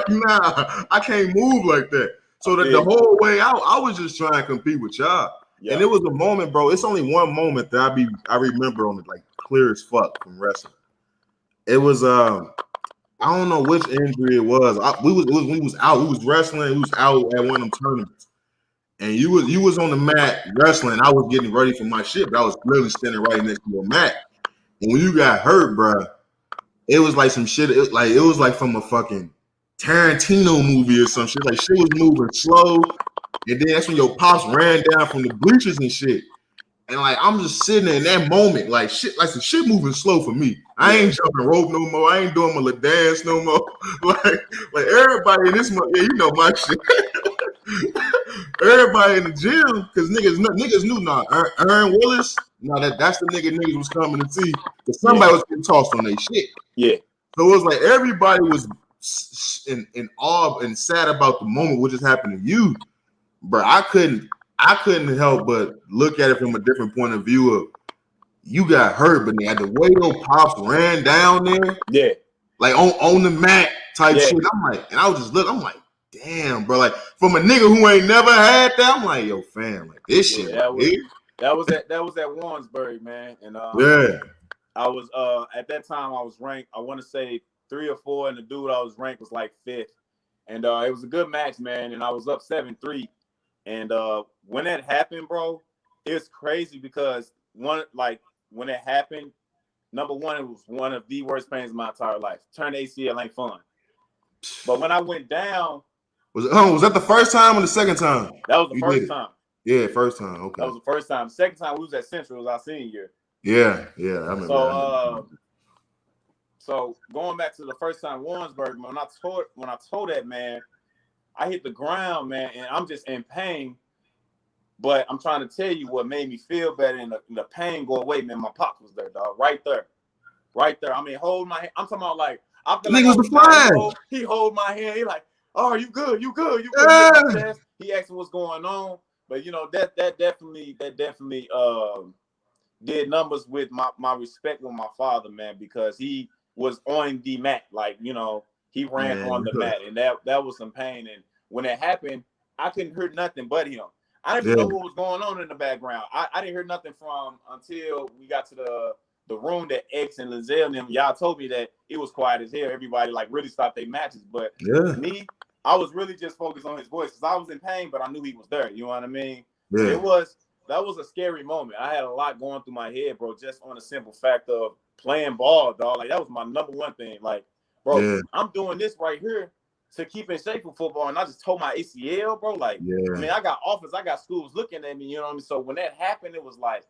Nah, I can't move like that. So the whole way out, I was just trying to compete with y'all. Yeah. And it was a moment, bro. It's only one moment that I remember on it like clear as fuck from wrestling. It was I don't know which injury it was. We was out. We was wrestling. We was out at one of them tournaments, and you was on the mat wrestling. I was getting ready for my shit, but I was literally standing right next to your mat. And when you got hurt, bro, it was like some shit. It was like from a fucking Tarantino movie or some shit. Like shit was moving slow, and then that's when your pops ran down from the bleachers and shit. And like I'm just sitting there in that moment, like shit, like some shit moving slow for me. I ain't jumping rope no more. I ain't doing my little dance no more. like everybody in this, you know my shit. Everybody in the gym, because niggas knew now. Aaron Willis, that's the niggas was coming to see, because somebody was getting tossed on their shit. Yeah. So it was like everybody was in awe and sad about the moment what just happened to you, bro. I couldn't help but look at it from a different point of view of you got hurt, but the way your pops ran down there, like on the mat type shit. I'm like, and I was just looking, I'm like, damn, bro. Like from a nigga who ain't never had that, I'm like, yo, fam, like this shit. That was at Warrensburg, man. And I was at that time I was ranked, I want to say 3 or 4, and the dude I was ranked was like 5th. And it was a good match, man. And I was up 7-3. And when that happened, bro, it's crazy because when it happened, number one, it was one of the worst pains of my entire life. Turn ACL ain't fun. But when I went down, was that the first time or the second time? That was the first time. Yeah, first time. Okay. That was the first time. The second time we was at Central, it was our senior year. Yeah. I remember. So going back to the first time Warrensburg, when I told that man, I hit the ground, man, and I'm just in pain. But I'm trying to tell you what made me feel better and the pain go away, man. My pops was there, dog. Right there. I mean, hold my hand. I'm talking about like I feel like was the Flash. He hold my hand. He like, oh, you good? Yeah. He asked me what's going on. But you know, that definitely did numbers with my respect with my father, man, because he was on the mat. Like, you know, he ran on the mat, and that was some pain. And when it happened, I couldn't hear nothing but him. I didn't know what was going on in the background. I didn't hear nothing from until we got to the room that X and Lizelle and them. Y'all told me that it was quiet as hell. Everybody like really stopped their matches. But me, I was really just focused on his voice because I was in pain, but I knew he was there. You know what I mean? Yeah. That was a scary moment. I had a lot going through my head, bro, just on a simple fact of playing ball, dog. Like, that was my number one thing. Like, bro, I'm doing this right here to keep in shape for football, and I just tore my ACL, bro. Like, I mean, I got offers, I got schools looking at me, you know what I mean? So when that happened, it was like,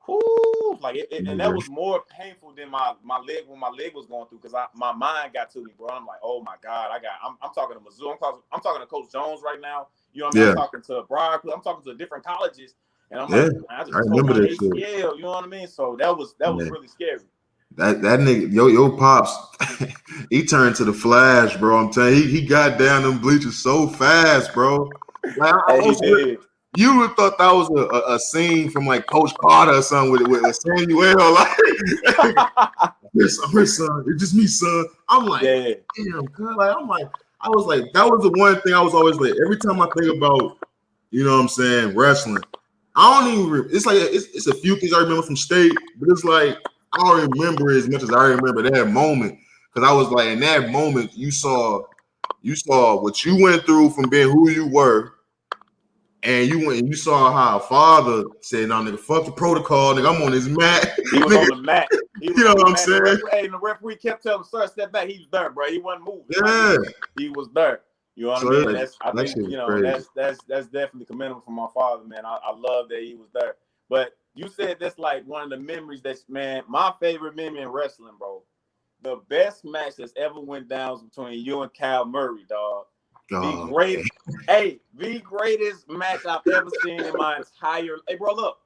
whoo, like, and that was more painful than my leg when my leg was going through, because my mind got to me, bro. I'm like, oh my God, I'm talking to Mizzou, I'm talking to Coach Jones right now. You know what I mean? I'm talking to Briar, I'm talking to different colleges. And I'm like, I just told my ACL, you know what I mean? So that was really scary. That nigga, your pops, he turned to the Flash, bro. I'm telling you, he got down them bleachers so fast, bro. Like, he did. You would have thought that was a scene from like Coach Carter or something with Samuel. Like, her son, it's just me, son. I'm like, damn, cuz. Like, I was like, that was the one thing I was always like, every time I think about, you know what I'm saying, wrestling, I don't even, it's like, it's a few things I remember from state, but it's like, I don't remember as much as I remember that moment. Because I was like, in that moment, you saw what you went through from being who you were. And you saw how a father said, no, nigga, fuck the protocol, nigga, I'm on this mat. He was on the mat. You know what I'm saying? The referee kept telling him, sir, step back. He was there, bro. He wasn't moving. Yeah. He was there. You know what I mean? That's definitely commendable for my father, man. I love that he was there. But you said that's like one of the memories that's, man, my favorite memory in wrestling, bro. The best match that's ever went down was between you and Kyle Murray, dog. The greatest match I've ever seen in my entire. Hey, bro, look,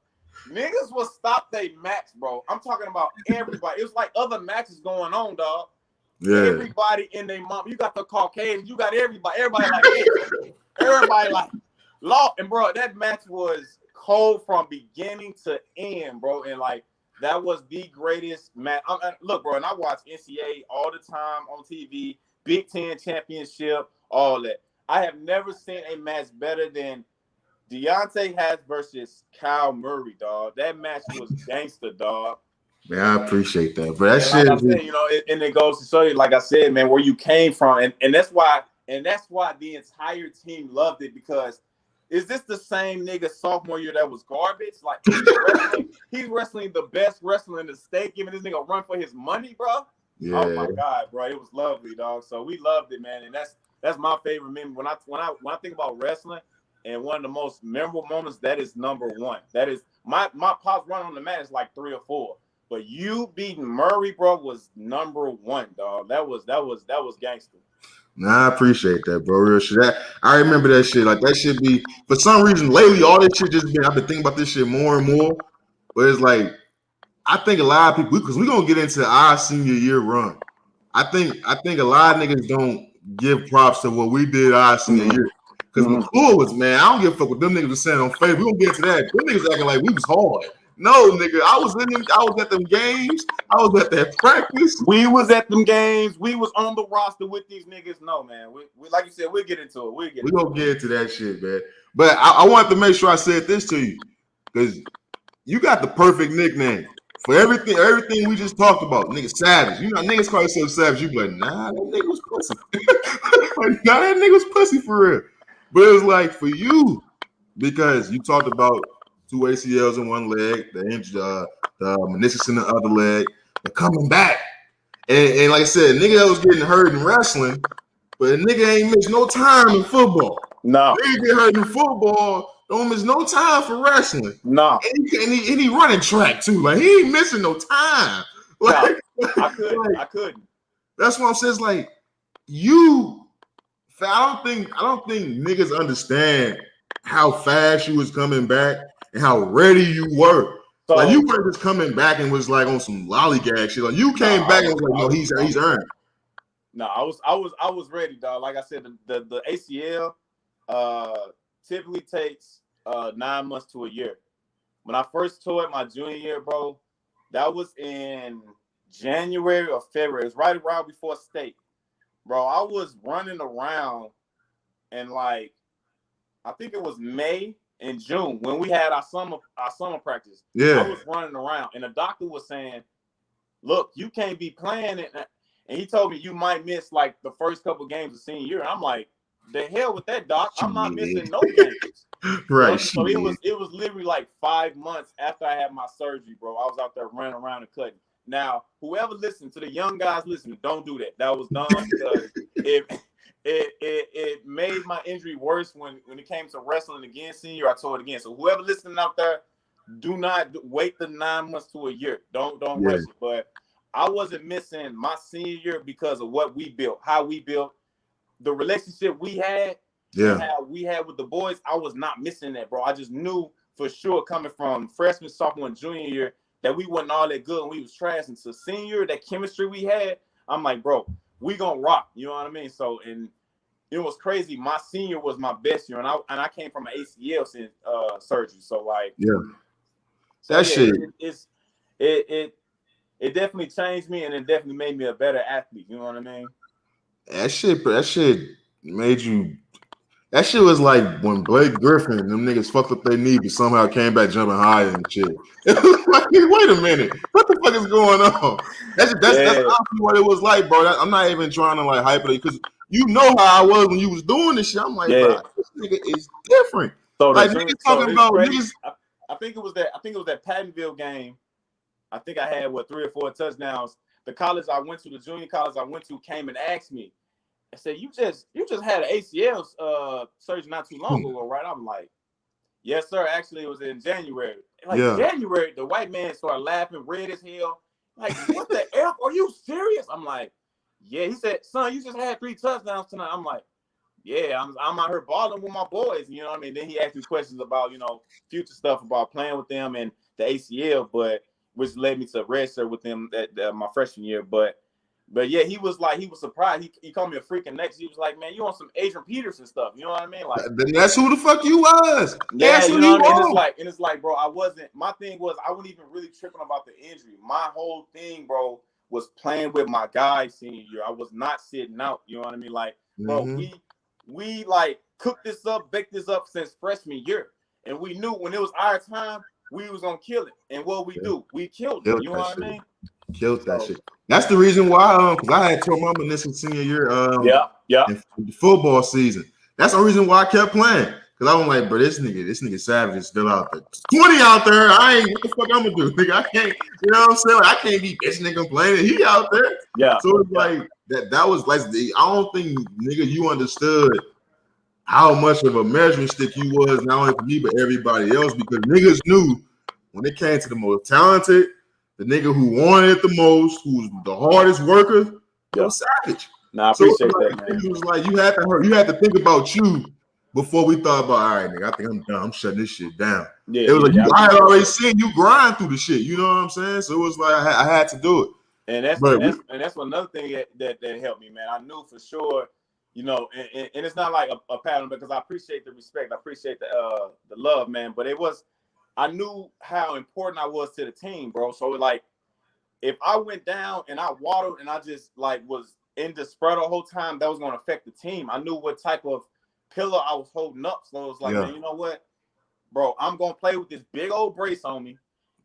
niggas will stop their match, bro. I'm talking about everybody. It was like other matches going on, dog. Yeah. Everybody in their mom. You got the Caucasians. You got everybody. Everybody like, hey, everybody like, law. And bro, that match was cold from beginning to end, bro. And like, that was the greatest match. Look, bro, and I watch NCAA all the time on TV, Big Ten championship, all that. I have never seen a match better than Deontay Hatch versus Kyle Murray, dog. That match was gangster, dog. Man, I appreciate that. But that shit, like I said, you know, and it goes to show you, like I said, man, where you came from, and that's why the entire team loved it, because is this the same nigga sophomore year that was garbage? Like, he's wrestling the best wrestler in the state, giving this nigga a run for his money, bro. Yeah. Oh my God, bro, it was lovely, dog. So we loved it, man, and that's my favorite memory. When I think about wrestling, and one of the most memorable moments, that is number one. That is my pops run on the mat is like 3 or 4. But you beating Murray, bro, was number one, dog. That was gangster. Nah, I appreciate that, bro. Real shit. I remember that shit. Like, that shit be, for some reason, lately, all this shit just been, I've been thinking about this shit more and more. But it's like, I think a lot of people, because we're going to get into our senior year run. I think a lot of niggas don't give props to what we did our senior year. Because McClure was, man, I don't give a fuck what them niggas were saying on Facebook. We're going to get into that. Them niggas acting like we was hard. No, nigga, I was at them games. I was at that practice. We was at them games. We was on the roster with these niggas. No, man. We like you said, we'll get into it. We're going to get into that shit, man. But I wanted to make sure I said this to you, because you got the perfect nickname for everything we just talked about. Nigga, Savage. You know, niggas call yourself Savage. You be like, nah, that nigga was pussy. Nah, that nigga was pussy for real. But it was like, for you, because you talked about 2 ACLs in one leg, the meniscus in the other leg, they're coming back. And like I said, nigga that was getting hurt in wrestling, but a nigga ain't missed no time in football. No. Nigga get hurt in football, don't miss no time for wrestling. No. And he running track too. Like, he ain't missing no time. Like, no, I couldn't. That's what I'm saying. It's like, I don't think niggas understand how fast you was coming back and how ready you were. So, like you weren't just coming back and was like on some lollygag shit. Like you came back and was like, no, he's earned. No, I was ready, dog. Like I said, the ACL typically takes 9 months to a year. When I first tore it my junior year, bro, that was in January or February. It was right around before state. Bro, I was running around and like I think it was May and June when we had our summer practice. Yeah. I was running around and the doctor was saying, look, you can't be playing it. And he told me you might miss like the first couple games of senior year. I'm like, the hell with that, doc. I'm not missing no games. Right. So it was literally like 5 months after I had my surgery, bro. I was out there running around and cutting. Now, whoever listened to the young guys listening, don't do that. That was dumb because it made my injury worse when it came to wrestling again senior. I tore it again. So whoever listening out there, do not wait the 9 months to a year. Don't rush it. But I wasn't missing my senior year because of what we built, how we built, the relationship we had, and how we had with the boys. I was not missing that, bro. I just knew for sure coming from freshman, sophomore, and junior year that we wasn't all that good and we was trash. And so senior, that chemistry we had, I'm like, bro, we gonna rock. You know what I mean? So, and it was crazy. My senior was my best year, and I came from an ACL surgery. So like, shit. It definitely changed me, and it definitely made me a better athlete. You know what I mean? That shit made you. That shit was like when Blake Griffin, them niggas fucked up their knee, but somehow came back jumping higher and shit. It was like, wait a minute, what the fuck is going on? That's honestly what it was like, bro. I'm not even trying to like hype it because you know how I was when you was doing this shit. I'm like, bro, this nigga is different. So like niggas talking about niggas. I think it was that Pattonville game. I think I had 3 or 4 touchdowns. The college I went to, the junior college I went to, came and asked me. I said, "You just had an ACL surgery not too long ago, right?" I'm like, "Yes, sir. Actually, it was in January." January, the white man started laughing, red as hell. Like, what the F? Are you serious? I'm like, "Yeah." He said, "Son, you just had 3 touchdowns tonight." I'm like, "Yeah, I'm out here balling with my boys." You know what I mean? Then he asked me questions about future stuff about playing with them and the ACL, which led me to redshirt with them my freshman year. But yeah, he was surprised. He called me a freaking next. He was like, "Man, you on some Adrian Peterson stuff?" You know what I mean? Like, that's who the fuck you was. Yeah, you know what I mean? And it's like, bro, I wasn't. My thing was I wasn't even really tripping about the injury. My whole thing, bro, was playing with my guys senior year. I was not sitting out. You know what I mean? Like, bro, we like cooked this up, baked this up since freshman year, and we knew when it was our time, we was gonna kill it. And what we do, we killed it. You know what I mean? Killed that shit. That's the reason why, because I had tore my meniscus senior year. In the football season. That's the reason why I kept playing. Because I was like, bro, this nigga Savage is still out there. 20 out there. What the fuck I'm gonna do? Nigga, I can't. You know what I'm saying? Like, I can't be bitch nigga playing. He out there. Yeah. So it's like that was like I don't think nigga you understood how much of a measuring stick you was not only for me but everybody else because niggas knew when it came to the most talented. The nigga who wanted it the most, who's the hardest worker, was Savage. I appreciate that, man. It was like you had to think about you before we thought about, all right, nigga, I think I'm done. I'm shutting this shit down. It was like I had already seen you grind through the shit. You know what I'm saying? So it was like I had to do it. And that's another thing that helped me, man. I knew for sure, and it's not like a pattern because I appreciate the respect, I appreciate the love, man. But I knew how important I was to the team, bro. So like, if I went down and I waddled and I just like was in the spread the whole time, that was going to affect the team. I knew what type of pillar I was holding up. So it was like, man, you know what, bro? I'm gonna play with this big old brace on me,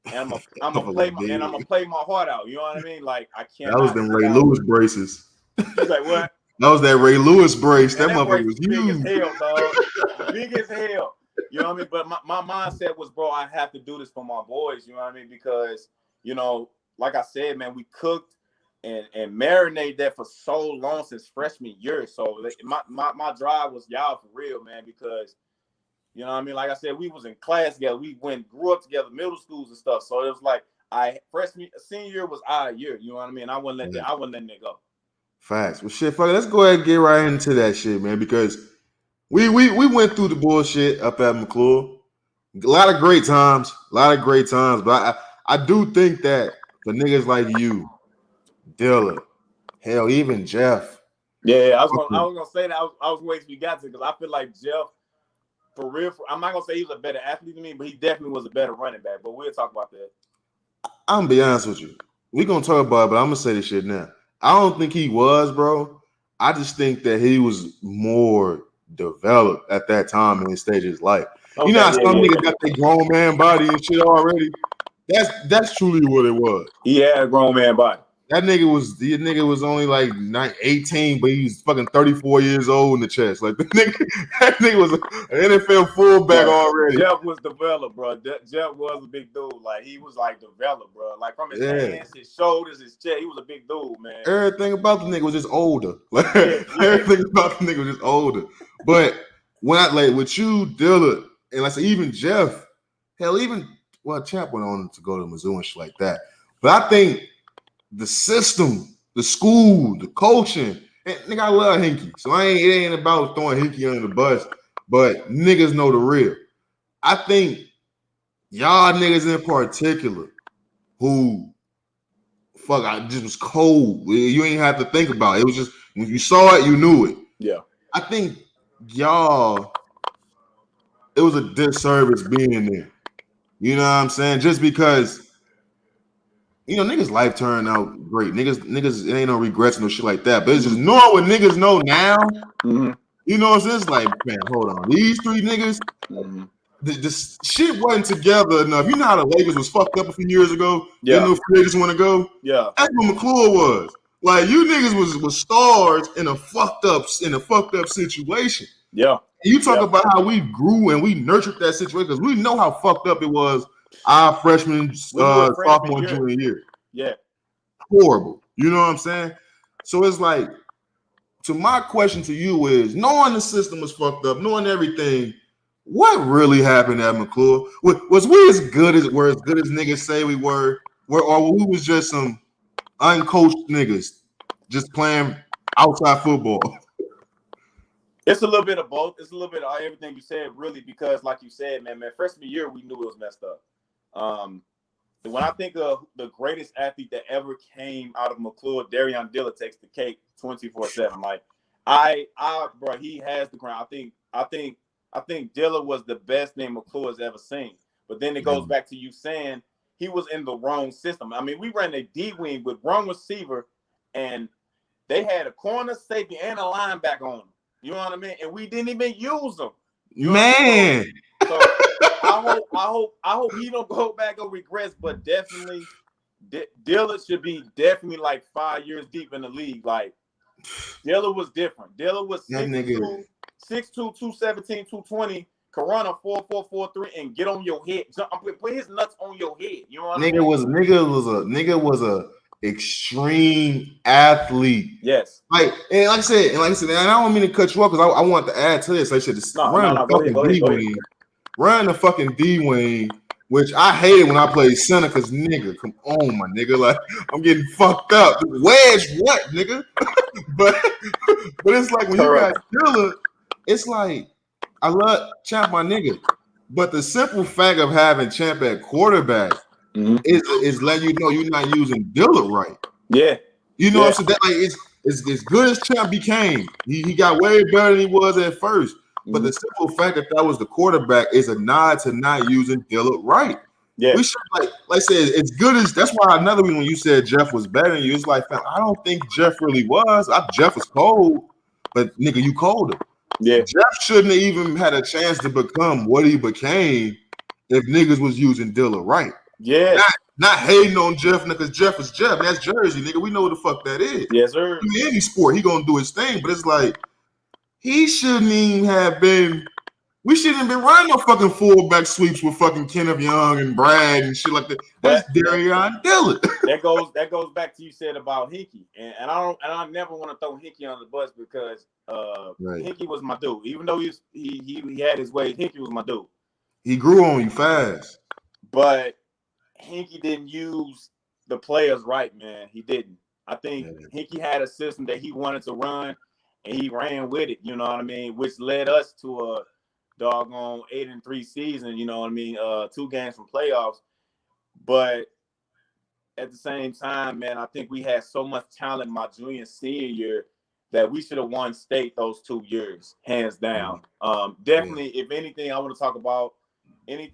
and I'm gonna play my heart out. You know what I mean? Like I can't. That was them Ray Lewis braces. He's like, what? That was that Ray Lewis brace. That motherfucker was huge. Big as hell, dog. Big as hell. You know what I mean? But my mindset was, bro, I have to do this for my boys. You know what I mean? Because, like I said, man, we cooked and marinated that for so long since freshman year. So my drive was y'all for real, man, because, you know what I mean? Like I said, we was in class together. We grew up together, middle schools and stuff. So it was like senior year was our year. You know what I mean? I wouldn't letting that go. Facts. Well, shit, fuck it. Let's go ahead and get right into that shit, man, because We went through the bullshit up at McClure. A lot of great times, but I do think that for niggas like you, Dilla, hell, even Jeff. Yeah, I was gonna say that. I was waiting till you got to because I feel like Jeff, for real. I'm not gonna say he was a better athlete than me, but he definitely was a better running back. But we'll talk about that. I'm gonna be honest with you. We're gonna talk about it, but I'm gonna say this shit now. I don't think he was, bro. I just think that he was more developed at that time in his stage of his life. Okay, you know how some niggas got their grown man body and shit already? That's truly what it was. He had a grown man body. That nigga was only like 18, but he was fucking 34 years old in the chest. Like that nigga was an NFL fullback already. Jeff was developed, bro. Jeff was a big dude. Like he was like developed, bro. Like from his hands, his shoulders, his chest. He was a big dude, man. Everything about the nigga was just older. Like everything about the nigga was just older. But when I like with you, Dilla, and like I said, even Jeff, hell, even Champ went on to go to Mizzou and shit like that. But I think the system, the school, the coaching, and nigga, I love Hinkie. So it ain't about throwing Hinkie under the bus, but niggas know the real. I think y'all niggas in particular who I just was cold. You ain't have to think about it. It was just when you saw it, you knew it. Yeah. I think y'all, it was a disservice being in there. You know what I'm saying? Just because niggas' life turned out great. Niggas, it ain't no regrets, no shit like that. But it's just knowing what niggas know now. Mm-hmm. You know what I'm saying? It's like, man, hold on. These three niggas, the shit wasn't together enough. You know how the Lakers was fucked up a few years ago? Yeah. Didn't know free agents want to go? Yeah. That's what McClure was. Like, you niggas was stars in a fucked up situation. Yeah. And you talk about how we grew and we nurtured that situation because we know how fucked up it was our freshman, sophomore, junior year. Yeah. Horrible. You know what I'm saying? So it's like, so my question to you is, knowing the system was fucked up, knowing everything, what really happened at McClure? Was we as good as niggas say we were? Or we was just some uncoached niggas just playing outside football? It's a little bit of both. It's a little bit of everything you said, really, because like you said, man, freshman year, we knew it was messed up. When I think of the greatest athlete that ever came out of McClure, Darian Dilla takes the cake 24/7. Like bro, he has the crown. I think Dilla was the best thing McClure has ever seen. But then it goes back to you saying he was in the wrong system. I mean, we ran a D wing with wrong receiver, and they had a corner, safety, and a linebacker on them. You know what I mean? And we didn't even use them. Man. So I hope he don't go back or regress, but definitely Dilla should be definitely like 5 years deep in the league. Like Dilla was different. Dilla was 6'2", 217, 220, Corona 4.443, and get on your head. Put his nuts on your head. You know what I mean? Nigga was a extreme athlete. Yes. Like I said, and I don't mean to cut you off because I want to add to this. Like I said, run the fucking D-wing, which I hated when I played center because nigga, come on, my nigga. Like, I'm getting fucked up. Wedge what, nigga? but it's like when you got Dilla, it's like, I love Champ, my nigga. But the simple fact of having Champ at quarterback is letting you know you're not using Dilla right. Yeah. You know what I'm saying? That, like, it's as good as Champ became. He got way better than he was at first. But the simple fact that was the quarterback is a nod to not using Dilla right. Yeah. We should, like I said, it's good as that's why another reason when you said Jeff was better than you, it's like, I don't think Jeff really was. Jeff was cold, but nigga, you colder. Yeah. Jeff shouldn't have even had a chance to become what he became if niggas was using Dilla right. Yeah. Not hating on Jeff because Jeff is Jeff. That's Jersey, nigga. We know what the fuck that is. Yes, sir. In any sport, he gonna do his thing, but it's like he shouldn't even have been. We shouldn't have been running no fucking fullback sweeps with fucking Kenneth Young and Brad and shit like that. That's Darian Dillon. that goes back to you said about Hinkie, and I never want to throw Hinkie on the bus because Hinkie was my dude. Even though he had his way, Hinkie was my dude. He grew on you fast, but Hinkie didn't use the players right, man. He didn't. I think Hinkie had a system that he wanted to run. and he ran with it. You know what I mean? Which led us to a doggone 8-3 season. You know what I mean? 2 games from playoffs, but at the same time, man, I think we had so much talent my junior and senior year that we should have won state those 2 years, hands down. Definitely, if anything, I want to talk about any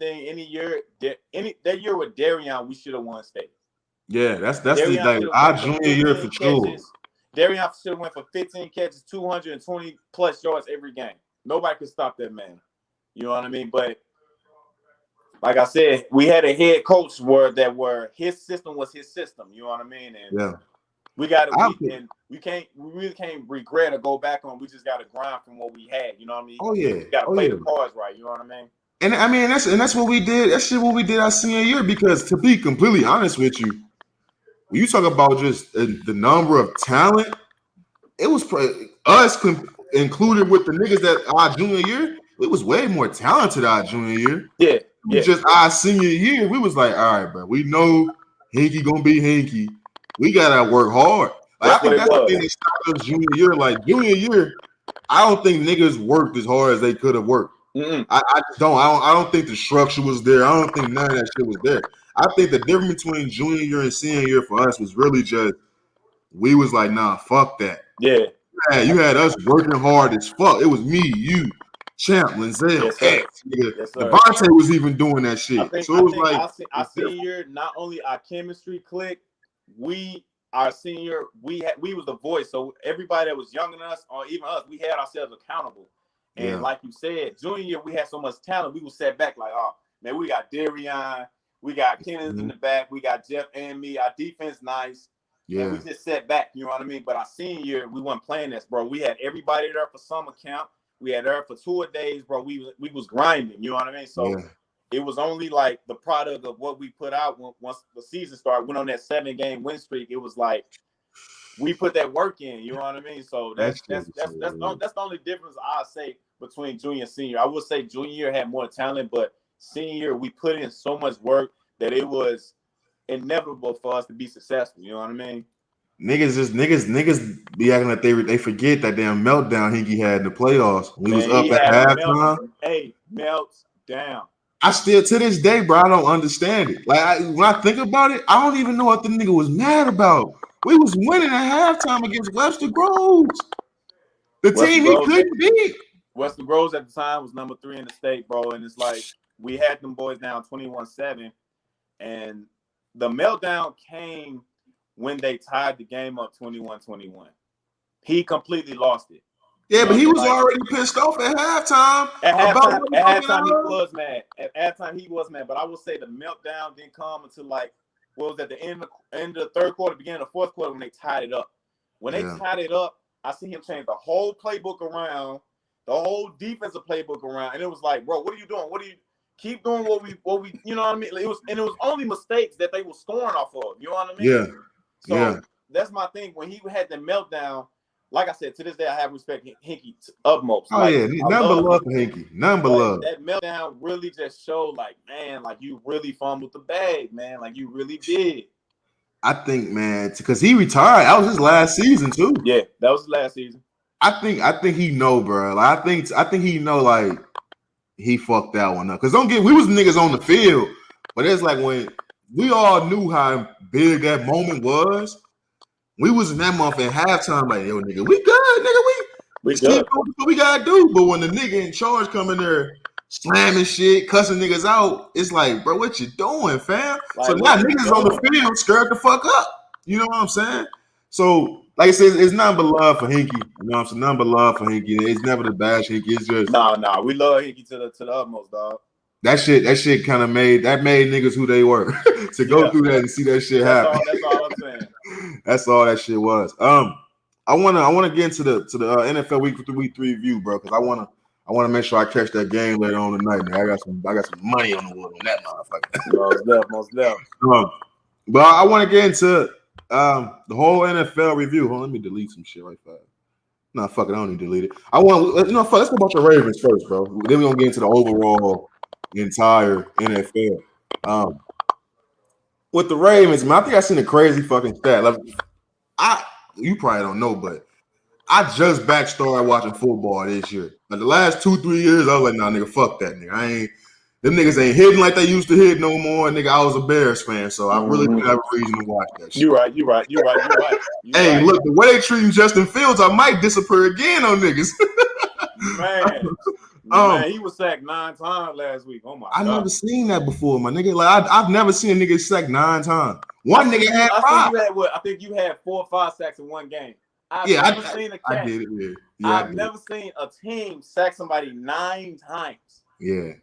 year, that year with Darion, we should have won state. Yeah, that's like our junior year for sure. Darion should have went for 15 catches, 220 plus yards every game. Nobody could stop that man. You know what I mean? But like I said, we had a head coach where his system was his system. You know what I mean? And we got to, we really can't regret or go back on. We just got to grind from what we had. You know what I mean? Oh yeah, we got to play the cards right. You know what I mean? And I mean that's what we did. That's what we did our senior year. Because to be completely honest with you, when you talk about just the number of talent, it was us included with the niggas that our junior year. It was way more talented our junior year. Yeah. Just our senior year, we was like, all right, bro, we know Hinky gonna be Hinky. We gotta work hard. Like, I think that's the thing that stopped us junior year. Like junior year, I don't think niggas worked as hard as they could have worked. I just don't. I don't think the structure was there. I don't think none of that shit was there. I think the difference between junior year and senior year for us was really just we was like, nah, fuck that. Yeah, you had us working hard as fuck. It was me, you, Champ, Linzel, X. Devontae was even doing that shit. So it was like our senior year, not only our chemistry clicked, our senior, we was the voice. So everybody that was younger than us, or even us, we had ourselves accountable. And like you said, junior year, we had so much talent, we was set back like, oh man, we got Darion, we got Kenneth in the back, we got Jeff and me, our defense nice. Yeah, and we just set back, you know what I mean? But our senior year, we weren't playing this, bro. We had everybody there for summer camp. We had there for 2 days, bro. We was grinding, you know what I mean? So it was only like the product of what we put out once the season started. Went on that 7-game win streak. It was like we put that work in, you know what I mean? So that's the only difference I say between junior and senior. I would say junior year had more talent, but senior year we put in so much work that it was inevitable for us to be successful. You know what I mean? Niggas be acting like they forget that damn meltdown Hinky had in the playoffs. We was up at halftime. Melts down. I still to this day, bro, I don't understand it. Like when I think about it, I don't even know what the nigga was mad about. We was winning at halftime against Webster Groves. The team he couldn't beat. Webster Groves at the time was number 3 in the state, bro. And it's like we had them boys down 21-7. And the meltdown came when they tied the game up 21-21. He completely lost it. Yeah, but he was already pissed off at halftime. At halftime, he was mad. At halftime, he was mad. But I will say the meltdown didn't come until like, what was at the end of the third quarter, beginning of the fourth quarter when they tied it up. When they tied it up, I see him change the whole playbook around, the whole defensive playbook around, and it was like, bro, what are you doing? What do you keep doing? What we, you know what I mean? It was only mistakes that they were scoring off of. You know what I mean? Yeah. So that's my thing. When he had the meltdown, like I said, to this day, I have respect Hinky utmost. Oh, yeah. None but love for Hinky. None but love. That meltdown really just showed, like, man, like, you really fumbled the bag, man. Like, you really did. I think, man, because he retired. That was his last season, too. Yeah, that was his last season. I think he know, bro. Like, I think he know, like, he fucked that one up. Because we was niggas on the field, but it's like when we all knew how big that moment was. We was in that month at halftime, like, yo, nigga, we good, nigga. We good. What we gotta do. But when the nigga in charge come in there slamming shit, cussing niggas out, it's like, bro, what you doing, fam? Like, so now niggas on the field scared the fuck up. You know what I'm saying? So, like I said, it's nothing but love for Hinky. You know what I'm saying? Nothing but love for Hinky. It's never the bash Hinky. It's just nah. We love Hinky to the utmost, dog. That shit kind of made niggas who they were to go through that and see that shit happen. That's all I'm saying. That's all that shit was. I wanna get into the NFL week 3 review, bro, because I wanna make sure I catch that game later on tonight, man. I got some money on the wood on that motherfucker. Most definitely. But I want to get into the whole NFL review. Hold on, let me delete some shit right fast. Nah, fuck it, I don't need to delete it. Let's go about your Ravens first, bro. Then we're gonna get into the overall entire NFL. With the Ravens, man, I think I seen a crazy fucking stat. Like, you probably don't know, but I just back started watching football this year. Like the last 2-3 years, I was like, nah, nigga, fuck that nigga. Them niggas ain't hitting like they used to hit no more. Nigga, I was a Bears fan, so I really didn't have a reason to watch that shit. You're right. Hey, look, the way they treating Justin Fields, I might disappear again on niggas. Man, he was sacked 9 times last week. Oh my God. I never seen that before, my nigga. Like I've never seen a nigga sacked 9 times. One nigga had 5. I think you had 4 or 5 sacks in one game. I've never seen a cat. I did it. Yeah. I've never seen a team sack somebody 9 times. Yeah.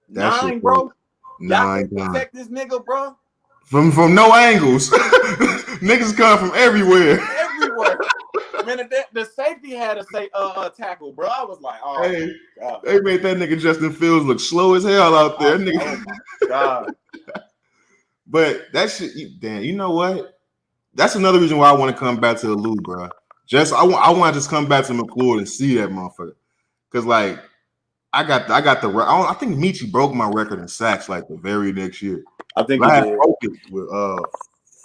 9, bro. 9 times. Protect this nigga, bro. From no angles. Niggas come from everywhere. Everywhere. Man, the safety had a tackle, bro. I was like, oh, hey, God. They made that nigga Justin Fields look slow as hell out there. Nigga. Oh my God. But that shit, damn, you know what? That's another reason why I want to come back to the Lou, bro. I want to just come back to McClure and see that motherfucker. Cause like I think Michi broke my record in sacks like the very next year. I think I he did. broke it with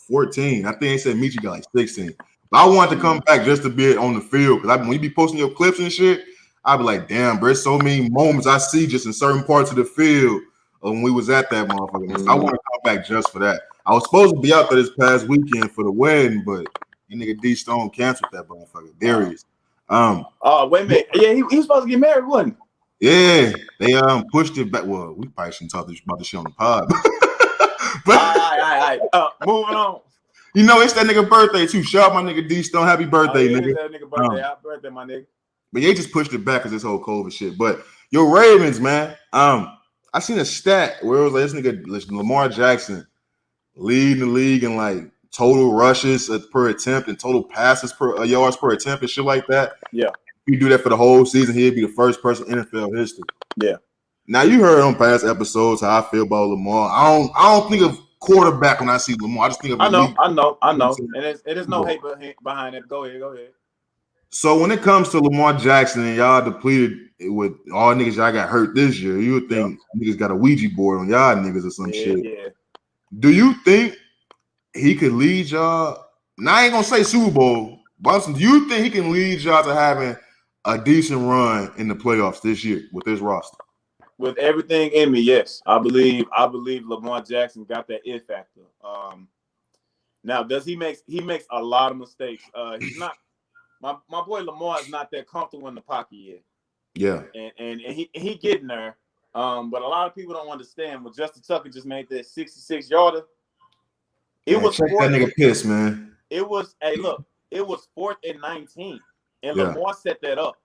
14. I think they said Michi got like 16. But I wanted to come back just to be on the field because when you be posting your clips and shit, I'd be like, damn, bro, there's so many moments I see just in certain parts of the field when we was at that motherfucker. So I want to come back just for that. I was supposed to be out there this past weekend for the wedding, but you nigga D Stone canceled that motherfucker. Darius. Oh, wait a minute. Yeah, he was supposed to get married, wasn't he? Yeah, they pushed it back. Well, we probably shouldn't talk about this shit on the pod. But all right. Moving on. You know, it's that nigga birthday too. Shout out my nigga D Stone. Happy birthday, nigga. That nigga birthday. Happy birthday, my nigga. But they just pushed it back because this whole COVID shit. But your Ravens, man. I seen a stat where it was like this nigga Lamar Jackson leading the league in like total rushes per attempt and total passes per yards per attempt and shit like that. Yeah. If you do that for the whole season, he'd be the first person in NFL history. Yeah. Now you heard on past episodes how I feel about Lamar. I don't think of quarterback when I see Lamar. I just think of I know. And it is no hate behind it. Go ahead. So when it comes to Lamar Jackson and y'all depleted with all niggas y'all got hurt this year, you would think niggas got a Ouija board on y'all niggas or some shit. Yeah. Do you think he could lead y'all? Now I ain't gonna say Super Bowl, but do you think he can lead y'all to having a decent run in the playoffs this year with this roster? With everything in me, yes. I believe Lamar Jackson got that it factor. Now he makes a lot of mistakes. He's not my boy Lamar is not that comfortable in the pocket yet. Yeah. And he getting there. But a lot of people don't understand. When Justin Tucker just made that 66-yarder, it was check that nigga piss, man. It was 4th and 19, and Lamar set that up.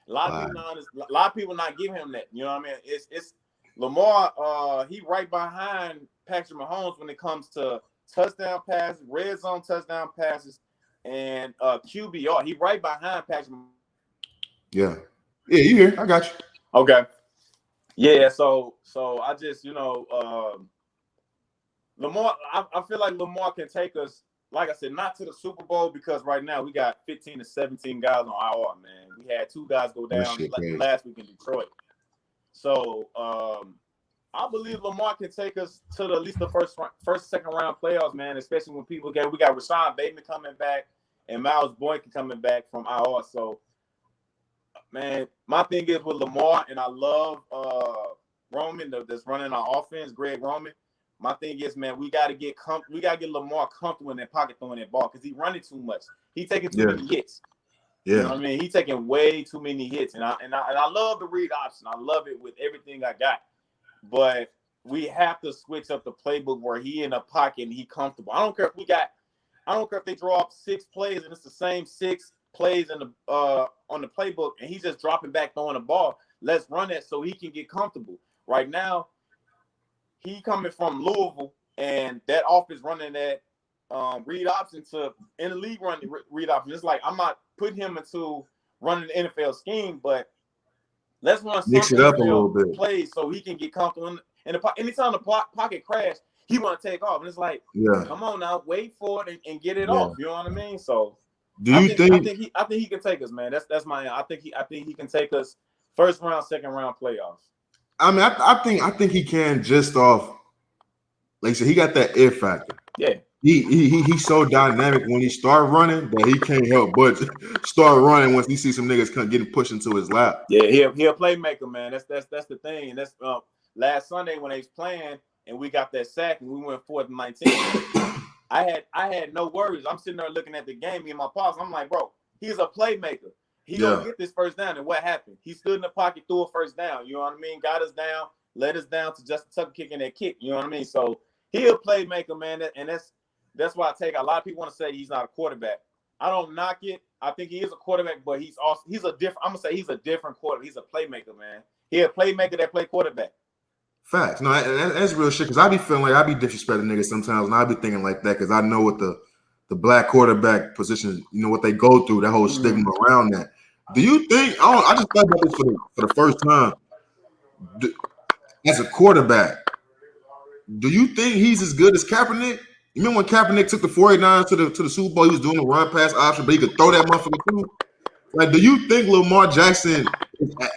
A lot of people not giving him that. You know what I mean? It's Lamar. He right behind Patrick Mahomes when it comes to touchdown passes, red zone touchdown passes, and QBR. He right behind Patrick. Yeah, you here? I got you. Okay. Yeah. So I just Lamar. I feel like Lamar can take us. Like I said, not to the Super Bowl because right now we got 15 to 17 guys on IR, man. We had 2 guys go down last week in Detroit. So I believe Lamar can take us to at least the first, second round playoffs, man, especially when we got Rashawn Bateman coming back and Miles Boykin coming back from IR. So, man, my thing is with Lamar, and I love Roman that's running our offense, Greg Roman. My thing is, man, we gotta get Lamar comfortable in that pocket throwing that ball because he's running too much. He's taking too many hits. Yeah, you know what I mean, he's taking way too many hits, and I love the read option. I love it with everything I got, but we have to switch up the playbook where he in the pocket and he comfortable. I don't care if they draw up 6 plays and it's the same 6 plays in the on the playbook and he's just dropping back throwing the ball. Let's run it so he can get comfortable. Right now, he coming from Louisville, and that offense running that read option in the league running read option. It's like I'm not putting him into running the NFL scheme, but let's run mix it up a little bit plays so he can get comfortable. And anytime the pocket crash, he want to take off, and it's like, come on now, wait for it and get it off. You know what I mean? So, I think he can take us, man. That's my. I think he can take us first round, second round playoffs. I mean, I think he can just off. Like I said, he got that it factor. Yeah. He's so dynamic when he start running that he can't help but start running once he sees some niggas getting pushed into his lap. Yeah, he a playmaker, man. That's the thing. And that's last Sunday when they was playing and we got that sack and we went 4th and 19. I had no worries. I'm sitting there looking at the game, me and my pops. I'm like, bro, he's a playmaker. He gonna get this first down. And what happened? He stood in the pocket, threw a first down. You know what I mean? Got us down, led us down to Justin Tucker kicking that kick. You know what I mean? So he a playmaker, man. And that's why I take a lot of people want to say he's not a quarterback. I don't knock it. I think he is a quarterback, but he's a different. I'm gonna say he's a different quarterback. He's a playmaker, man. He a playmaker that play quarterback. Facts. No, that's real shit. Cause I be feeling like I be disrespecting niggas sometimes, and I be thinking like that because I know what the black quarterback position, you know what they go through, that whole stigma around that. Do you think? I just thought about this for the first time. As a quarterback, do you think he's as good as Kaepernick? You remember when Kaepernick took the 49ers to the Super Bowl? He was doing the run pass option, but he could throw that motherfucker too. Like, do you think Lamar Jackson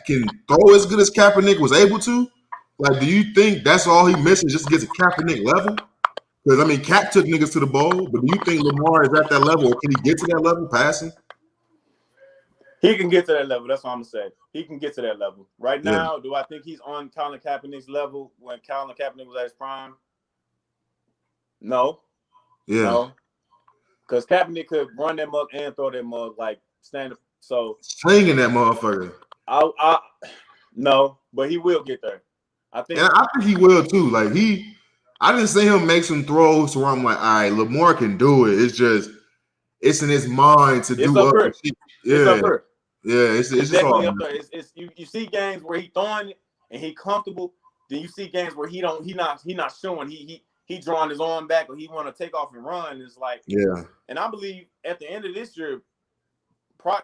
can throw as good as Kaepernick was able to? Like, do you think that's all he misses just to get to Kaepernick level? Because, I mean, Cap took niggas to the bowl, but do you think Lamar is at that level, or can he get to that level passing? He can get to that level. That's what I'm going to say. He can get to that level. Right now, do I think he's on Colin Kaepernick's level when Colin Kaepernick was at his prime? No. Yeah. No. Because Kaepernick could run that mug and throw that mug like standard. So slinging that motherfucker. No, but he will get there. I think he will too. Like I didn't see him make some throws where I'm like, all right, Lamar can do it. It's just it's in his mind to do other shit. Yeah. It's up there. Yeah, it's just definitely up there. It's you see games where he throwing it and he comfortable. Then you see games where he not showing. He drawing his arm back or he want to take off and run. It's like And I believe at the end of this year,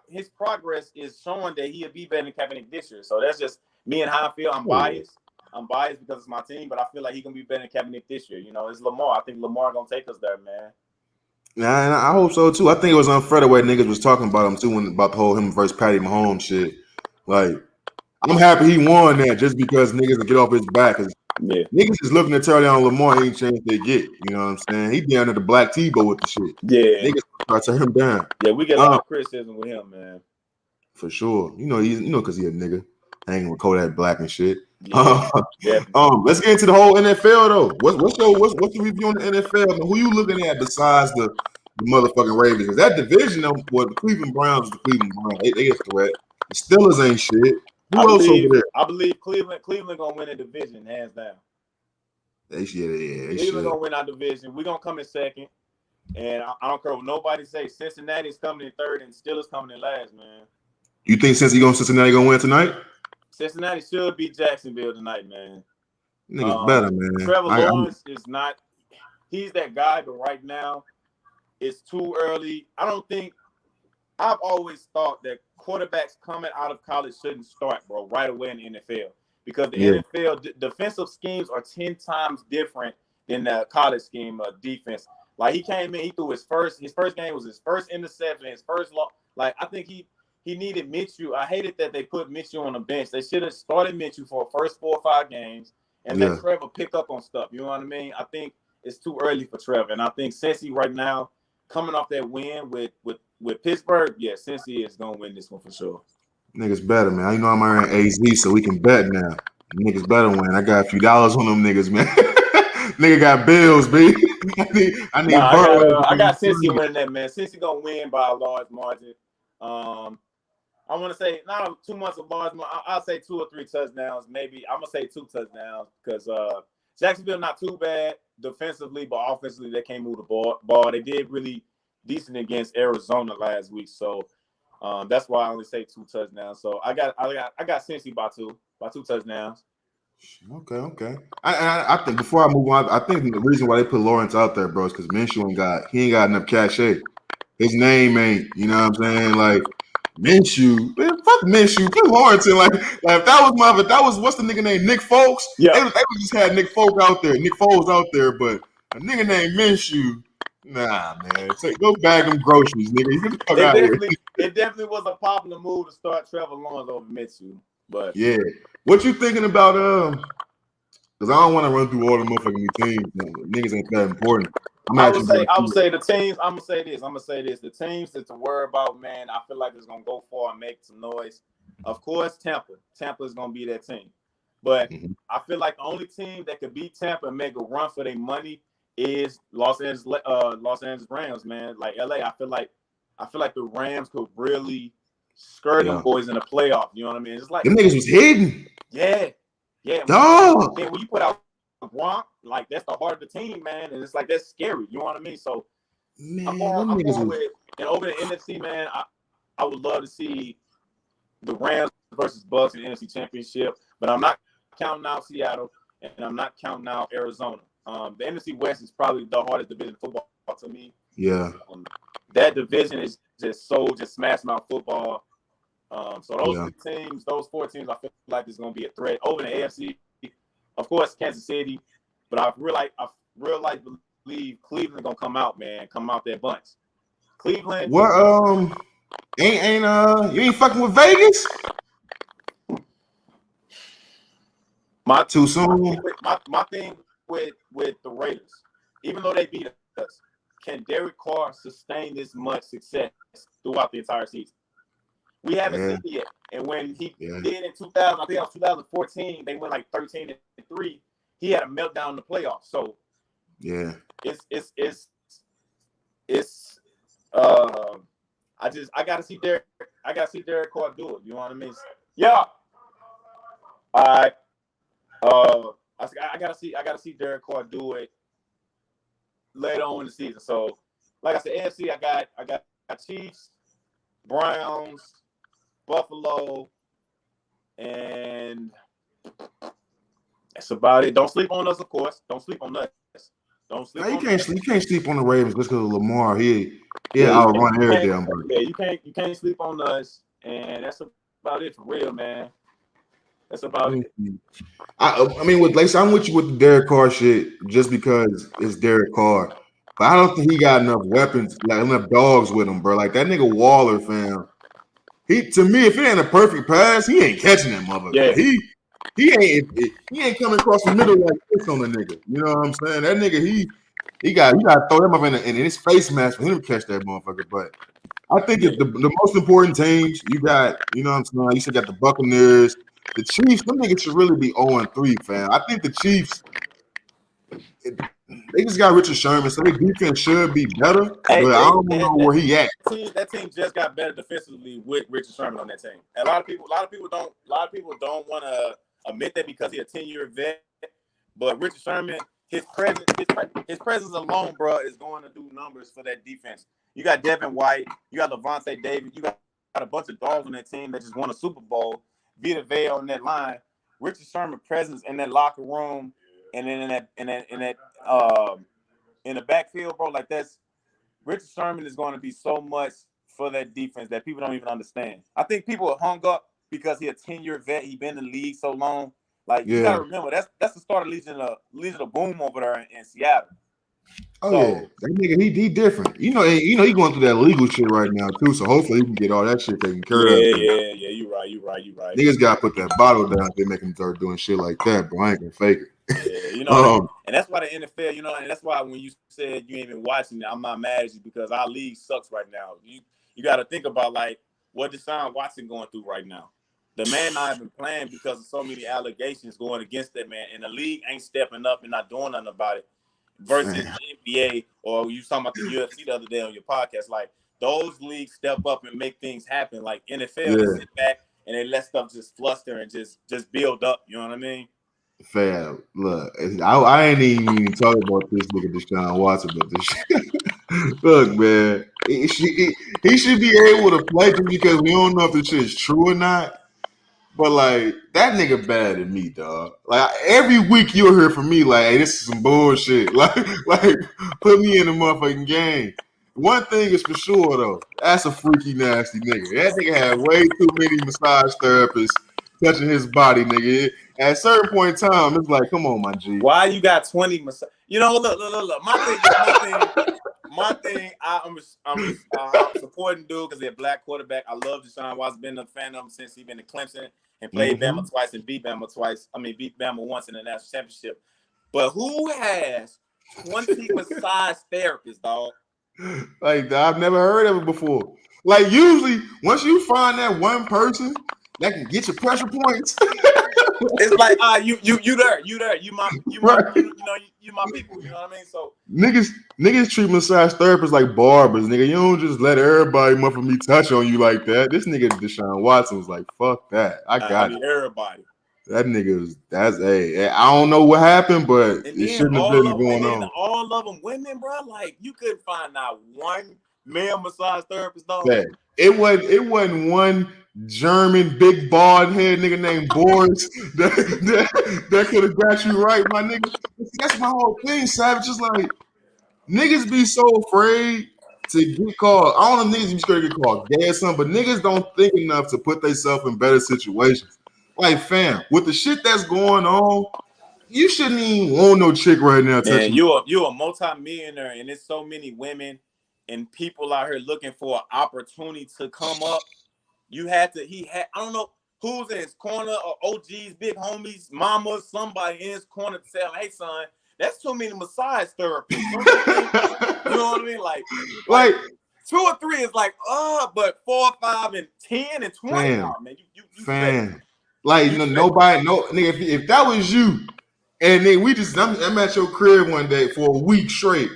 his progress is showing that he'll be better than Kaepernick this year. So that's just me and how I feel. I'm biased. I'm biased because it's my team, but I feel like he gonna be better than Kaepernick this year. You know, it's Lamar. I think Lamar gonna take us there, man. Yeah, and I hope so too. I think it was unfair the way niggas was talking about him too, about the whole him versus Patty Mahomes shit. Like, I'm happy he won that just because niggas will get off his back. Niggas is looking to tear down Lamar. He ain't chance they get. You know what I'm saying? He down at the Black Tebow with the shit. Yeah, niggas try to tear him down. Yeah, we get a lot of criticism with him, man. For sure. You know because he a nigga hanging with Kodak Black and shit. Yeah, let's get into the whole NFL though. What's your review on the NFL? Who you looking at besides the motherfucking Ravens? Because that division, the Cleveland Browns is the Cleveland Browns. They a threat. The Steelers ain't shit. Who else over there? I believe Cleveland gonna win a division, hands down. They Cleveland gonna win our division. We're gonna come in second. And I don't care what nobody say. Cincinnati's coming in third and Steelers coming in last, man. You think Cincinnati gonna win tonight? Cincinnati should beat Jacksonville tonight, man. Niggas better, man. Trevor Lawrence is not – he's that guy, but right now it's too early. I've always thought that quarterbacks coming out of college shouldn't start, bro, right away in the NFL. Because the NFL defensive schemes are 10 times different than the college scheme of defense. Like, he came in, he threw his first game was his first interception, his first loss. Like, I think he needed Minshew. I hated that they put Minshew on the bench. They should have started Minshew for the first 4 or 5 games and let Trevor pick up on stuff. You know what I mean? I think it's too early for Trevor. And I think Cincy right now, coming off that win with Pittsburgh, Cincy is going to win this one for sure. Niggas better, man. You know I'm wearing AZ, so we can bet now. Niggas better win. I got a few dollars on them niggas, man. Nigga got bills, baby. I got Cincy winning that, man. Cincy going to win by a large margin. I want to say not too much of large. I'll say 2 or 3 touchdowns. Maybe I'm gonna say 2 touchdowns because Jacksonville not too bad defensively, but offensively they can't move the ball. They did really decent against Arizona last week, so that's why I only say 2 touchdowns. So I got Cincy by 2 touchdowns. Okay. I think before I move on, I think the reason why they put Lawrence out there, bro, is because Minshew ain't got enough cachet. His name ain't, you know what I'm saying? Like Minshew, man, fuck Minshew. Put Lawrence in. Like if that was what's the nigga name? Nick Foles? Yeah. They just had Nick Foles out there, but a nigga named Minshew. Nah, man. Go bag them groceries, nigga. Get the fuck out here. It definitely was a popular move to start Trevor Lawrence over Minshew. But yeah. What you thinking about because I don't want to run through all the motherfucking teams. Niggas ain't that important. I would say the teams. I'm gonna say this. The teams that to worry about, man, I feel like it's gonna go far and make some noise. Of course, Tampa. Tampa is gonna be that team. But I feel like the only team that could beat Tampa and make a run for their money is Los Angeles Rams, man. Like LA, I feel like the Rams could really skirt them boys in the playoff. You know what I mean? It's like them niggas was hidden. Yeah. Dog. When you put out Gronk, like that's the heart of the team, man, and it's like that's scary. You know what I mean? So man, I'm going with, and over the NFC, man. I would love to see the Rams versus Bucks in the NFC Championship, but I'm not counting out Seattle, and I'm not counting out Arizona. The NFC West is probably the hardest division of football to me. Yeah. That division is just smash mouth football. So those teams, those 4 teams, I feel like is going to be a threat. Over in the AFC, of course, Kansas City, but I believe Cleveland gonna come out, man, come out that bunch. Cleveland. What? You ain't fucking with Vegas? Too soon. My thing with the Raiders, even though they beat us, can Derek Carr sustain this much success throughout the entire season? We haven't seen it yet. And when he did in 2000, I think it was 2014, they went like 13-3. He had a meltdown in the playoffs. So I gotta see Derek Carr do it. You know what I mean? Yeah. All right. I gotta see Derek Carr do it later on in the season. So, like I said, AFC, I got Chiefs, Browns, Buffalo, and that's about it. Don't sleep on us, of course. Don't sleep on us. You can't sleep on the Ravens just because of Lamar. I'll run every damn body. Yeah, you can't sleep on us, and that's about it for real, man. That's about it. I mean, I'm with you with the Derek Carr shit just because it's Derek Carr. But I don't think he got enough weapons, like enough dogs with him, bro. Like that nigga Waller, fam. To me, if it ain't a perfect pass, he ain't catching that motherfucker. Yeah. He ain't coming across the middle like this on the nigga. You know what I'm saying? That nigga, you got to throw him up in his face mask for him to catch that motherfucker. But I think the most important teams you got, you know what I'm saying? You still got the Buccaneers, the Chiefs. Them niggas should really be 0-3, fam. I think the Chiefs, they just got Richard Sherman, so their defense should be better. But I don't know where he at. That team just got better defensively with Richard Sherman on that team. And a lot of people don't want to admit that because he's a 10-year vet. But Richard Sherman, his presence alone, bro, is going to do numbers for that defense. You got Devin White, you got Levante David, you got a bunch of dogs on that team that just won a Super Bowl. Vita Vea on that line. Richard Sherman presence in that locker room, and then in the backfield, bro, like that's Richard Sherman is going to be so much for that defense that people don't even understand. I think people are hung up because he's a 10-year vet. He's been in the league so long. Like you gotta remember, that's the start of Legion of Boom over there in Seattle. That nigga, he different. You know, he going through that legal shit right now too. So hopefully he can get all that shit taken care of. Yeah. You right. Niggas gotta put that bottle down. They make him start doing shit like that, bro. I ain't gonna fake it. Yeah, you know, and that's why the NFL, you know, and that's why when you said you ain't been watching it, I'm not mad at you because our league sucks right now. You got to think about like what Deshaun Watson going through right now. The man not even playing because of so many allegations going against that man, and the league ain't stepping up and not doing nothing about it. Versus the NBA, or you talking about the UFC the other day on your podcast, like those leagues step up and make things happen. Like NFL, they sit back and they let stuff just fluster and just build up. You know what I mean? Fam, look, I ain't even talking about this nigga Deshaun Watson, but this shit. Look, man, he should be able to play just because we don't know if this shit is true or not. But like that nigga better than me, dog. Like every week you'll hear from me like, hey, this is some bullshit. Like put me in the motherfucking game. One thing is for sure though, that's a freaky nasty nigga. That nigga had way too many massage therapists touching his body, nigga. At a certain point in time, it's like, come on, my G. Why you got 20 massage? You know, look. My thing. I'm supporting dude because they're a black quarterback. I love Deshaun Watson. Been a fan of him since he been in Clemson and played Bama twice and beat Bama twice. I mean, beat Bama once in the national championship. But who has 20 massage therapists, dog. Like I've never heard of it before. Like usually, once you find that one person that can get your pressure points, it's like you there, you my right. you my people. You know what I mean? So niggas treat massage therapists like barbers, nigga. You don't just let everybody me touch on you like that. This nigga Deshaun Watson was like, fuck that. I got it. Everybody. That nigga was I don't know what happened, but and it then shouldn't have been going on. All of them women, bro. Like you couldn't find out one male massage therapist, dog. Yeah. It wasn't one German big bald head nigga named Boris that could have got you right, my nigga. That's my whole thing, Savage. Is like niggas be so afraid to get called. I don't know niggas be scared to get called gay or something, but niggas don't think enough to put themselves in better situations. Like, fam, with the shit that's going on, you shouldn't even want no chick right now touching you. You a multi-millionaire, and there's so many women and people out here looking for an opportunity to come up. I don't know who's in his corner, or OGs, big homies, mamas, somebody in his corner to tell him, hey, son, that's too many massage therapists. You know what I mean? Like 2 or 3 is like, but 4, 5, and 10 and 20. Fam, man, you fam. Like, nobody, nigga, if that was you, and then I'm at your crib one day for a week straight,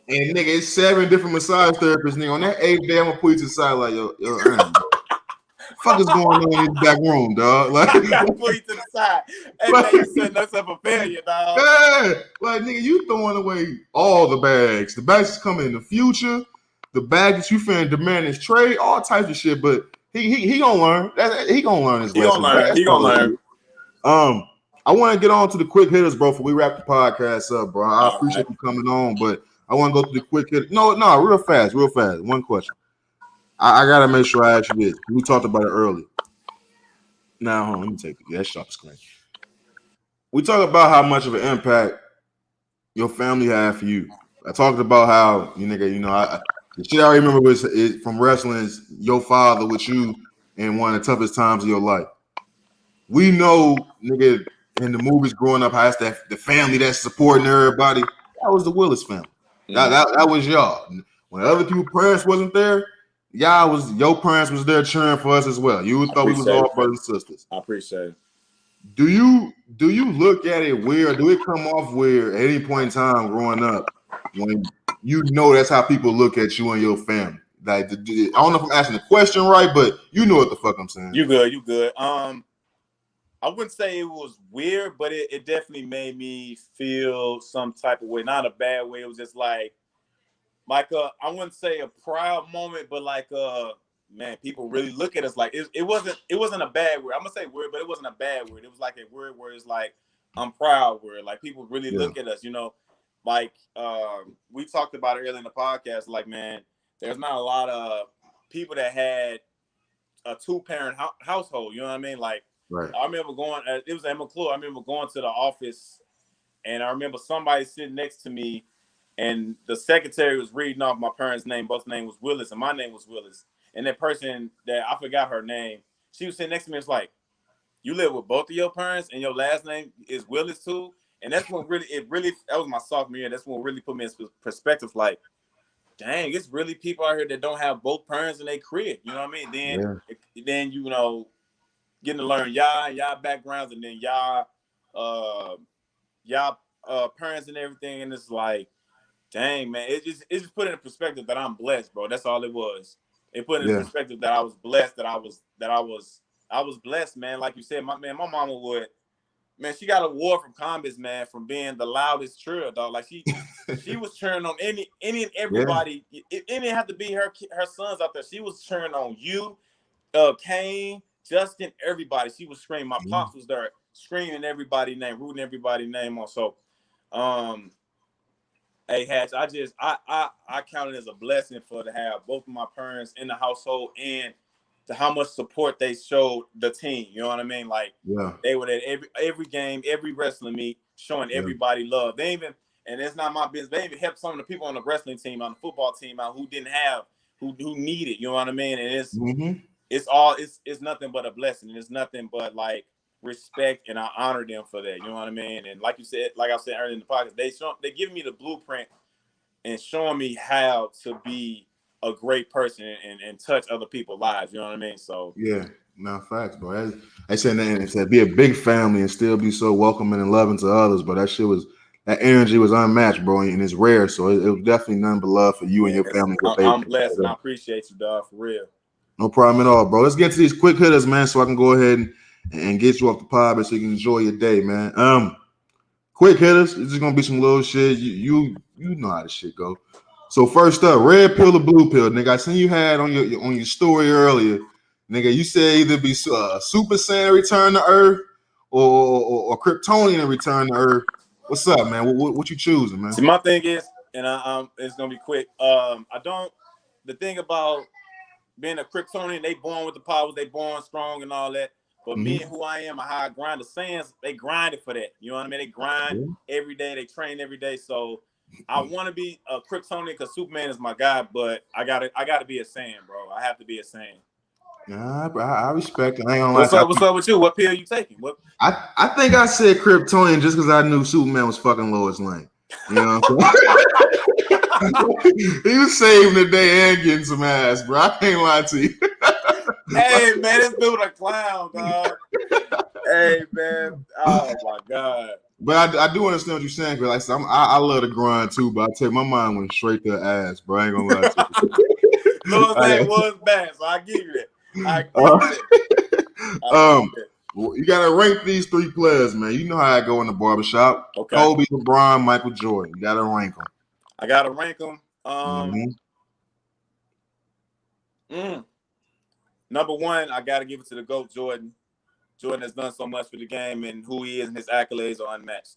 and nigga, it's 7 different massage therapists, nigga. On that 8th day, I'm gonna put you to the side like, yo, Aaron, fuck is going on in this back room, dog? Like, I gotta put you to the side. Hey, man, you setting us up for failure, dog. Yeah, like nigga, you throwing away all the bags. The bags is coming in the future. The bag that you finna demand is trade, all types of shit. But he gonna learn. He gonna learn his lesson. He gonna learn. I want to get on to the quick hitters, bro. Before we wrap the podcast up, bro. I appreciate you coming on, but I want to go through the quick hitters. No, real fast. One question. I gotta make sure I ask you this. We talked about it earlier. Now, hold on, let me take it. Yeah, shut the screen. We talk about how much of an impact your family had for you. I talked about how the shit I remember was from wrestling is your father with you in one of the toughest times of your life. We know, nigga, in the movies growing up, how it's the family that's supporting everybody. That was the Willis family. That was y'all. When other people's parents wasn't there, your parents was there cheering for us as well. You thought we was all brothers and sisters. I appreciate it. Do you look at it weird? Do it come off weird at any point in time growing up when you know that's how people look at you and your family? Like, I don't know if I'm asking the question right, but you know what the fuck I'm saying. You good. I wouldn't say it was weird, but it definitely made me feel some type of way. Not a bad way. It was just like I wouldn't say a proud moment, but man, people really look at us like it wasn't a bad word. I'm gonna say word, but it wasn't a bad word. It was like a word where it's like I'm proud word. Like people really look at us, like we talked about it earlier in the podcast. Like, man, there's not a lot of people that had a 2-parent household. You know what I mean? Like, right. I remember going. It was at McClure. I remember going to the office, and I remember somebody sitting next to me, and the secretary was reading off my parents' name. Both name was Willis, and my name was Willis. And that person that I forgot her name, she was sitting next to me. It's like, you live with both of your parents, and your last name is Willis too. And that's what that was my sophomore year. That's what really put me in perspective. Like, dang, it's really people out here that don't have both parents in their crib. You know what I mean? Then getting to learn y'all backgrounds, and then y'all parents and everything. And it's like, dang, man, it just put it in perspective that I'm blessed, bro. That's all it was. It put in perspective that I was blessed, that I was blessed, man. Like you said, my mama man, she got an award from Combis, man, from being the loudest cheer, dog. Like she was cheering on any and everybody. It didn't have to be her sons out there. She was cheering on you, Kane, Justin, everybody. She was screaming. My pops was there screaming everybody's name, rooting everybody's name on. So, hey, Hatch, I count it as a blessing to have both of my parents in the household, and to how much support they showed the team. You know what I mean? Like, they were at every game, every wrestling meet, showing everybody love. They even, and it's not my business, they even helped some of the people on the wrestling team, on the football team out who didn't have, who needed. You know what I mean? And it's nothing but a blessing. And it's nothing but like respect and I honor them for that. You know what I mean? And like I said earlier in the podcast, they give me the blueprint and showing me how to be a great person and touch other people's lives. You know what I mean? So yeah, no facts, bro. I said be a big family and still be so welcoming and loving to others, but that energy was unmatched, bro, and it's rare. So it was definitely nothing but love for you and your family. I'm blessed and I appreciate you, dog, for real. No problem at all, bro. Let's get to these quick hitters, man, so I can go ahead and get you off the pod so you can enjoy your day, man. Quick hitters. It's just gonna be some little shit. You know how this shit go. So first up, red pill or blue pill, nigga. I seen you had on your story earlier, nigga. You said either be Super Saiyan return to Earth or Kryptonian return to Earth. What's up, man? What you choosing, man? See, my thing is, and it's gonna be quick. The thing about being a Kryptonian, they born with the powers, they born strong and all that. But me and who I am, how I grind, the Saiyans, they grinded for that. You know what I mean? They grind every day, they train every day. So I want to be a Kryptonian because Superman is my guy, but I gotta be a Saiyan, bro. I have to be a Saiyan. Nah, I respect it. I ain't gonna lie. What's up with you? What pill you taking? I think I said Kryptonian just because I knew Superman was fucking Lois Lane. You know what I'm saying? He was saving the day and getting some ass, bro. I can't lie to you. Hey, man, this dude a clown, dog. Hey, man. Oh, my God. But I do understand what you're saying, because like I said, I love the grind, too, but I tell you, my mind went straight to ass, bro. I ain't gonna lie to you. Lois Lane was bad, so I give you that. Well, you gotta rank these three players, man. You know how I go in the barbershop. Okay. Kobe, LeBron, Michael Jordan. You gotta rank them. I gotta rank them. Number one, I gotta give it to the GOAT, Jordan. Jordan has done so much for the game, and who he is and his accolades are unmatched.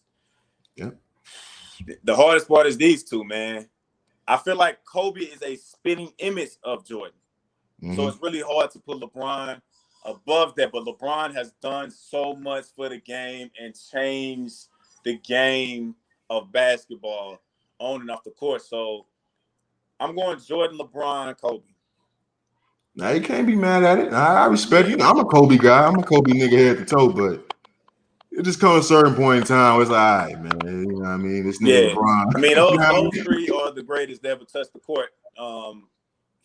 Yeah. The hardest part is these two, man. I feel like Kobe is a spitting image of Jordan. So it's really hard to put LeBron above that. But LeBron has done so much for the game and changed the game of basketball on and off the court. So I'm going Jordan, LeBron, Kobe. Now you can't be mad at it. I respect you. I'm a Kobe guy. I'm a Kobe nigga head to toe, but it just comes a certain point in time where it's like, all right, man. You know what I mean? This nigga LeBron. I mean, those three are the greatest to ever touch the court.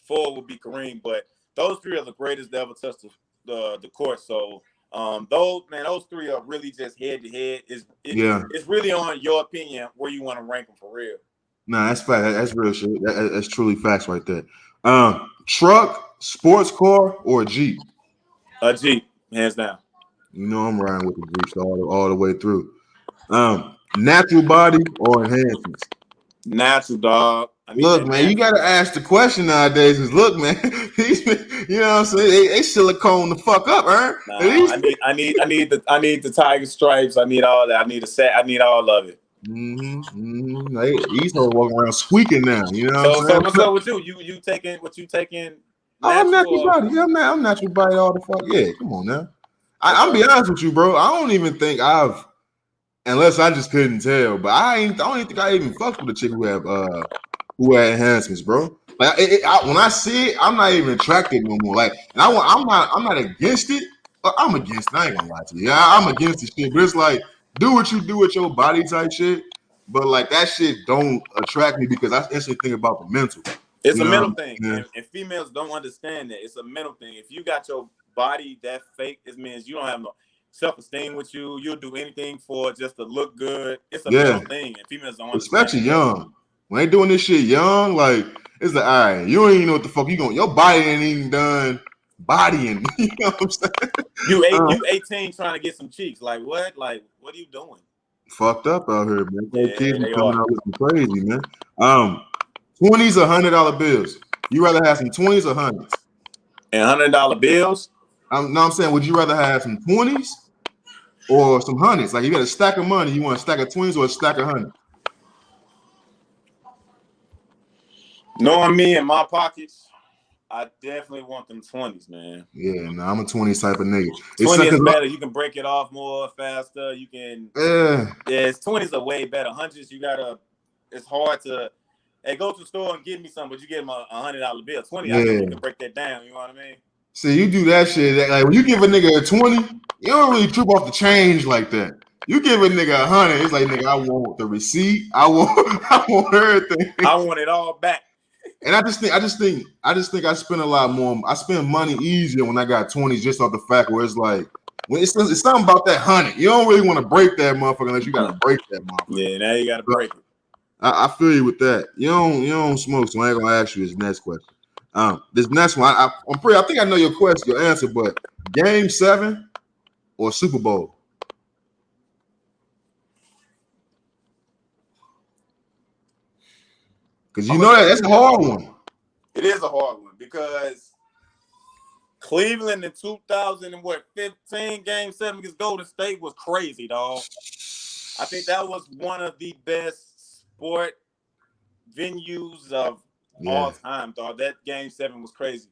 Four would be Kareem, but those three are the greatest to ever touch the court. So those three are really just head to head. It's really on your opinion where you want to rank them for real. Nah, that's fact. That's real shit. That's truly facts right there. Truck, sports car, or a Jeep? A Jeep, hands down. You know I'm riding with the Jeeps all the way through. Natural body or enhancements? Natural, dog. Look, man, you gotta ask the question nowadays. Is look, man, you know what I'm saying? They silicone the fuck up, right? Nah, I need the tiger stripes. I need all that. I need all of it. He's not walking around squeaking now. You know what I'm saying? So what's up with you? You taking? I'm natural body. Yeah, I'm natural body all the fuck. Yeah, come on now. I'm be honest with you, bro. I don't even think unless I just couldn't tell, but I don't even think I even fucked with a chick who had enhancements, bro. Like when I see it, I'm not even attracted no more. Like, I'm not against it. I'm against it. I ain't gonna lie to you. I'm against the shit, but it's like, do what you do with your body type shit. But like that shit don't attract me because I instantly think about the mental. It's a mental thing, and females don't understand that. It's a mental thing. If you got your body that fake, it means you don't have no self-esteem with you. You'll do anything for just to look good. It's a mental thing, and females don't understand. Especially young. When they doing this shit young, like it's like, all right, you don't even know what the fuck you going. Your body ain't even done bodying. You know what I'm saying? You 18 trying to get some cheeks. Like what? Like what are you doing? Fucked up out here, man. Kids are coming out looking crazy, man. 20s or $100 bills. You rather have some 20s or hundreds? And $100 bills? I'm saying, would you rather have some 20s or some hundreds? Like you got a stack of money, you want a stack of 20s or a stack of hundreds? Knowing me in my pockets, I definitely want them 20s, man. Yeah, no, I'm a 20s type of nigga. 20 is better. You can break it off more faster. You can. Yeah. 20s are way better. Hundreds, it's hard to. Hey, go to the store and get me some, but you get them a $100 bill. 20, I think you can break that down. You know what I mean? See, you do that shit. Like when you give a nigga a 20, you don't really trip off the change like that. You give a nigga 100, it's like, nigga, I want the receipt. I want everything. I want it all back. And I just think I spend a lot more. I spend money easier when I got 20s just off the fact where it's like, when it's something about that 100. You don't really want to break that motherfucker unless you gotta break that motherfucker. Yeah, now you gotta break it. I feel you with that. You don't smoke, so I ain't gonna ask you this next question. This next one, I think I know your question, your answer, but Game 7 or Super Bowl? Because you know that's a hard one. It is a hard one because Cleveland in 2015 Game 7 against Golden State was crazy, dog. I think that was one of the best sport venues of all time, dog. That Game 7 was crazy.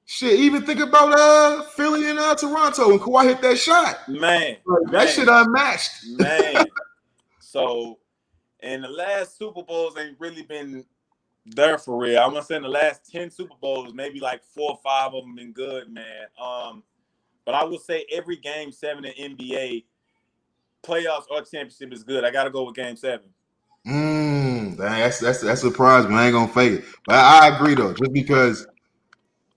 Shit, even think about Philly and Toronto when Kawhi hit that shot. Man, that shit unmatched. Man. So, and the last Super Bowls ain't really been there for real. I want to say in the last 10 Super Bowls, maybe like 4 or 5 of them been good, man. But I will say every Game 7 in NBA playoffs or championship is good. I got to go with Game 7. That's surprising. I ain't gonna fake it, but I agree though. Just because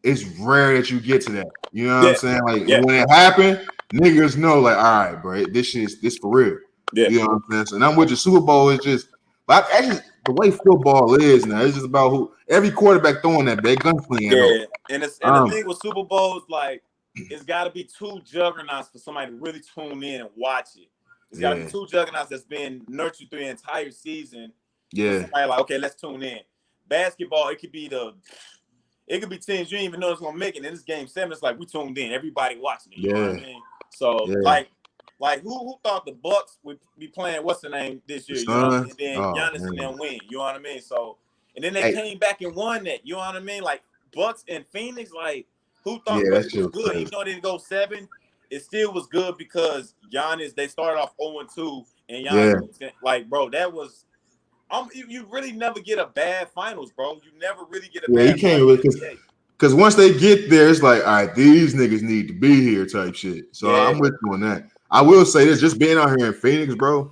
it's rare that you get to that, you know what I'm saying? Like when it happened, niggas know, like, all right, bro, this for real. You know what I'm saying? So, and I'm with your Super Bowl is just, but actually, the way football is now, it's just about who every quarterback throwing that big gunslinging. Yeah, and the thing with Super Bowls, like, it's got to be 2 juggernauts for somebody to really tune in and watch it. It's got to be 2 juggernauts that's been nurtured through the entire season. Yeah. Somebody like, okay, let's tune in. Basketball, it could be teams you didn't even know it's gonna make it. In this Game 7, it's like we tuned in, everybody watching it. You know what I mean? So like who thought the Bucks would be playing what's the name this year? You know? And then Giannis and them win. You know what I mean? So and then they came back and won that. You know what I mean? Like Bucks and Phoenix, like who thought it was good? Crazy. Even though they didn't go 7, it still was good because Giannis, they started off 0-2, and Giannis, like, bro, that was you really never get a bad finals, bro. You never really get a bad you can't really, because once they get there, it's like, all right, these niggas need to be here type shit. So I'm with you on that. I will say this, just being out here in Phoenix, bro,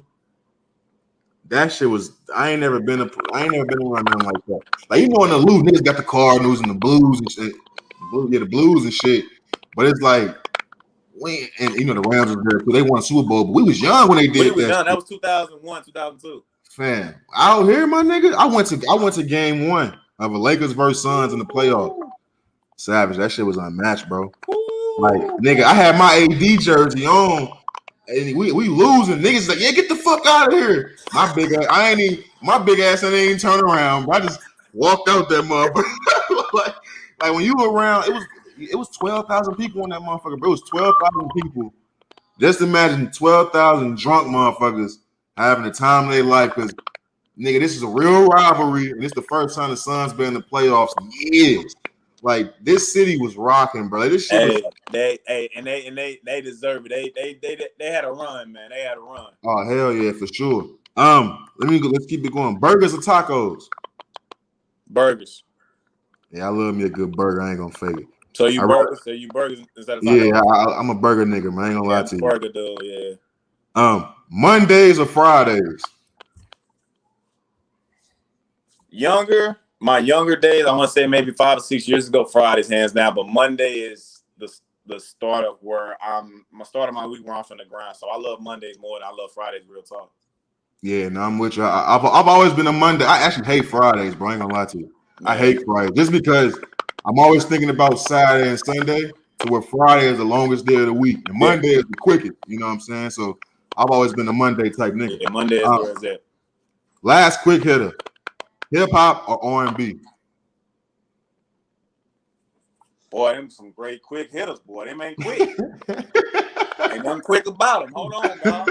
that shit was, I ain't never been around nothing like that. Like, you know, in the loot, niggas got the Cardinals and the Blues and shit. Yeah, the Blues and shit. But it's like, and you know, the Rams was there, so they won a Super Bowl, but we was young when they did that. That was 2001, 2002. Fam, out here, my nigga, I went to Game 1 of a Lakers versus Suns in the playoff. Savage, that shit was unmatched, bro. Like, nigga, I had my AD jersey on, and we losing. Niggas like, yeah, get the fuck out of here. My big ass ain't even turn around, bro. I just walked out that motherfucker. like when you were around, it was 12,000 people in that motherfucker, bro. It was 12,000 people. Just imagine 12,000 drunk motherfuckers having the time of their life, because nigga, this is a real rivalry, and it's the first time the Suns been in the playoffs in years. Like, this city was rocking, bro. This shit they deserve it. They had a run, man. They had a run. Oh, hell yeah, for sure. Let's keep it going. Burgers or tacos? Burgers. Yeah, I love me a good burger. I ain't gonna fake it. So you burgers instead of tacos? Yeah, I'm a burger nigga, man. I ain't gonna lie to you. Burger dude, yeah. Mondays or Fridays? My younger days, I want to say maybe 5 or 6 years ago, Fridays hands down, but Monday is the start of my week where I'm from the grind. So I love Mondays more than I love Fridays, real talk. Yeah, no, I'm with you. I've always been a Monday. I actually hate Fridays, bro. I ain't gonna lie to you. Man. I hate Fridays just because I'm always thinking about Saturday and Sunday, to where Friday is the longest day of the week and Monday is the quickest. You know what I'm saying? So I've always been a Monday type nigga. Yeah, Monday is where it's at. Last quick hitter. Hip hop or R&B? Boy, them some great quick hitters, boy. Them ain't quick. Ain't nothing quick about them. Hold on, dog.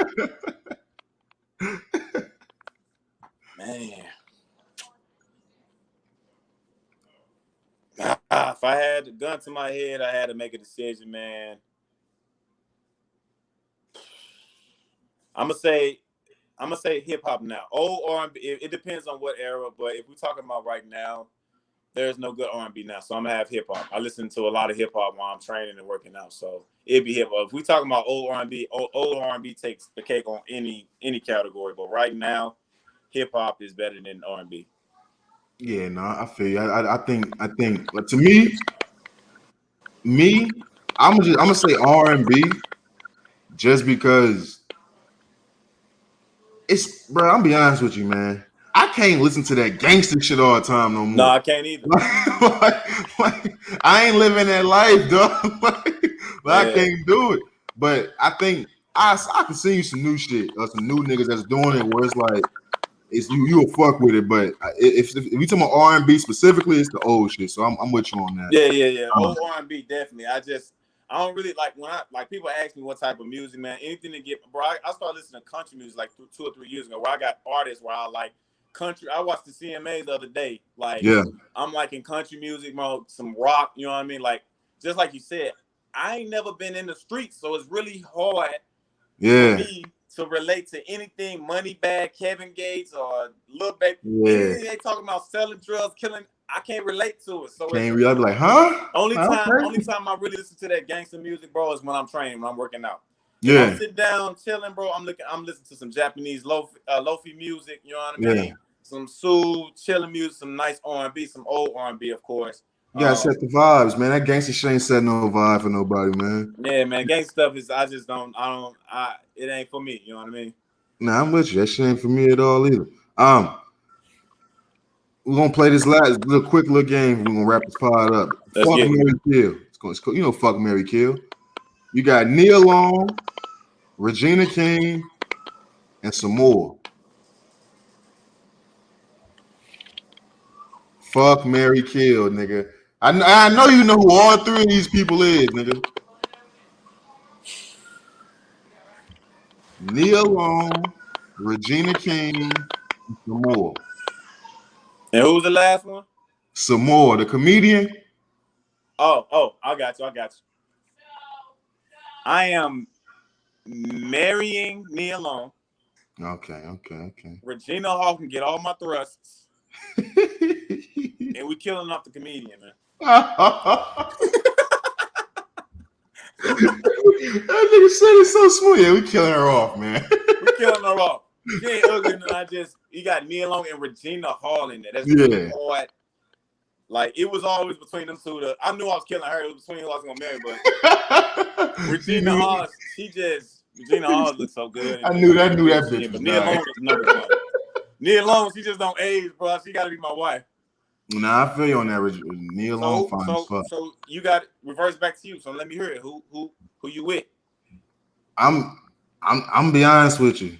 Man. If I had the gun to my head, I had to make a decision, man. I'm gonna say hip hop now. Old R&B. It depends on what era, but if we're talking about right now, there's no good R&B now, so I'm gonna have hip hop. I listen to a lot of hip hop while I'm training and working out, so it'd be hip hop. If we talking about old R&B takes the cake on any category. But right now, hip hop is better than R&B. Yeah, no, I feel you. I think, but to me, I'm gonna say R&B, just because it's, bro. I'm be honest with you, man. I can't listen to that gangster shit all the time no more. No, I can't either. I ain't living that life, dog. I Yeah. can't do it. But I think I can see you some new shit or some new niggas that's doing it where it's like it's you'll fuck with it. But if we talking about R&B specifically, it's the old shit. So I'm with you on that. Yeah. Old R&B definitely. I don't really like when people ask me what type of music, man. Anything to get, bro. I started listening to country music like 2 or 3 years ago, where I got artists where I like country. I watched the CMAs the other day. Like, yeah, I'm liking country music, bro, some rock. You know what I mean? Like, just like you said, I ain't never been in the streets, so it's really hard for me to relate to anything Moneybag, Kevin Gates, or Lil Baby. Anything they talking about selling drugs, killing. I can't relate to it. So I'd be like, huh? Only time I really listen to that gangster music, bro, is when I'm training, when I'm working out. If I'm sitting down chilling, bro, I'm listening to some Japanese lofi music. You know what I mean? Some soul chilling music, some nice R&B, some old R&B, of course. You gotta set the vibes, man. That gangster shit ain't set no vibe for nobody, man. Yeah, man. Gangster stuff is it ain't for me. You know what I mean? Nah, I'm with you. That shit ain't for me at all either. We're gonna play this last quick little game. We're gonna wrap this pod up. Fuck Marry Kill. You know, fuck Marry Kill. You got Nia Long, Regina King, and some more. Fuck Marry Kill, nigga. I know you know who all three of these people is, nigga. Nia Long, Regina King, and some more. And who's the last one? Some more. The comedian. Oh, I got you. I am marrying Nia Long. Okay. Regina Hall can get all my thrusts. And we killing off the comedian, man. That nigga said it so smooth. Yeah, we killing her off, man. We killing her off. She ain't ugly, and you got Nia Long and Regina Hall in there. That's really hard. Like, it was always between them two. I knew I was killing her. It was between who I was gonna marry, but Regina Hall, Regina Hall looks so good. I knew that bitch. But Nia Long is number one. Nia Long, she just don't age, bro. She gotta be my wife. Nah, I feel you on that. Nia Long fine as fuck. So you got it reverse back to you. So let me hear it. Who you with? I'm be honest with you.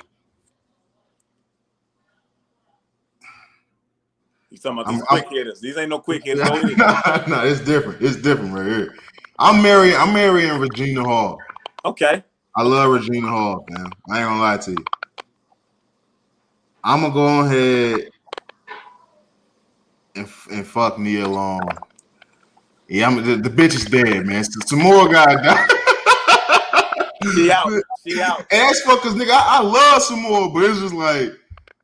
You talking about these quick hitters? These ain't no quick hitters. No, it's different. It's different right here. I'm marrying Regina Hall. Okay. I love Regina Hall, man. I ain't gonna lie to you. I'm gonna go ahead and fuck Nia Long. Yeah, the bitch is dead, man. Some more guy died. She out. And that's fuck, cause nigga, I love some more, but it's just like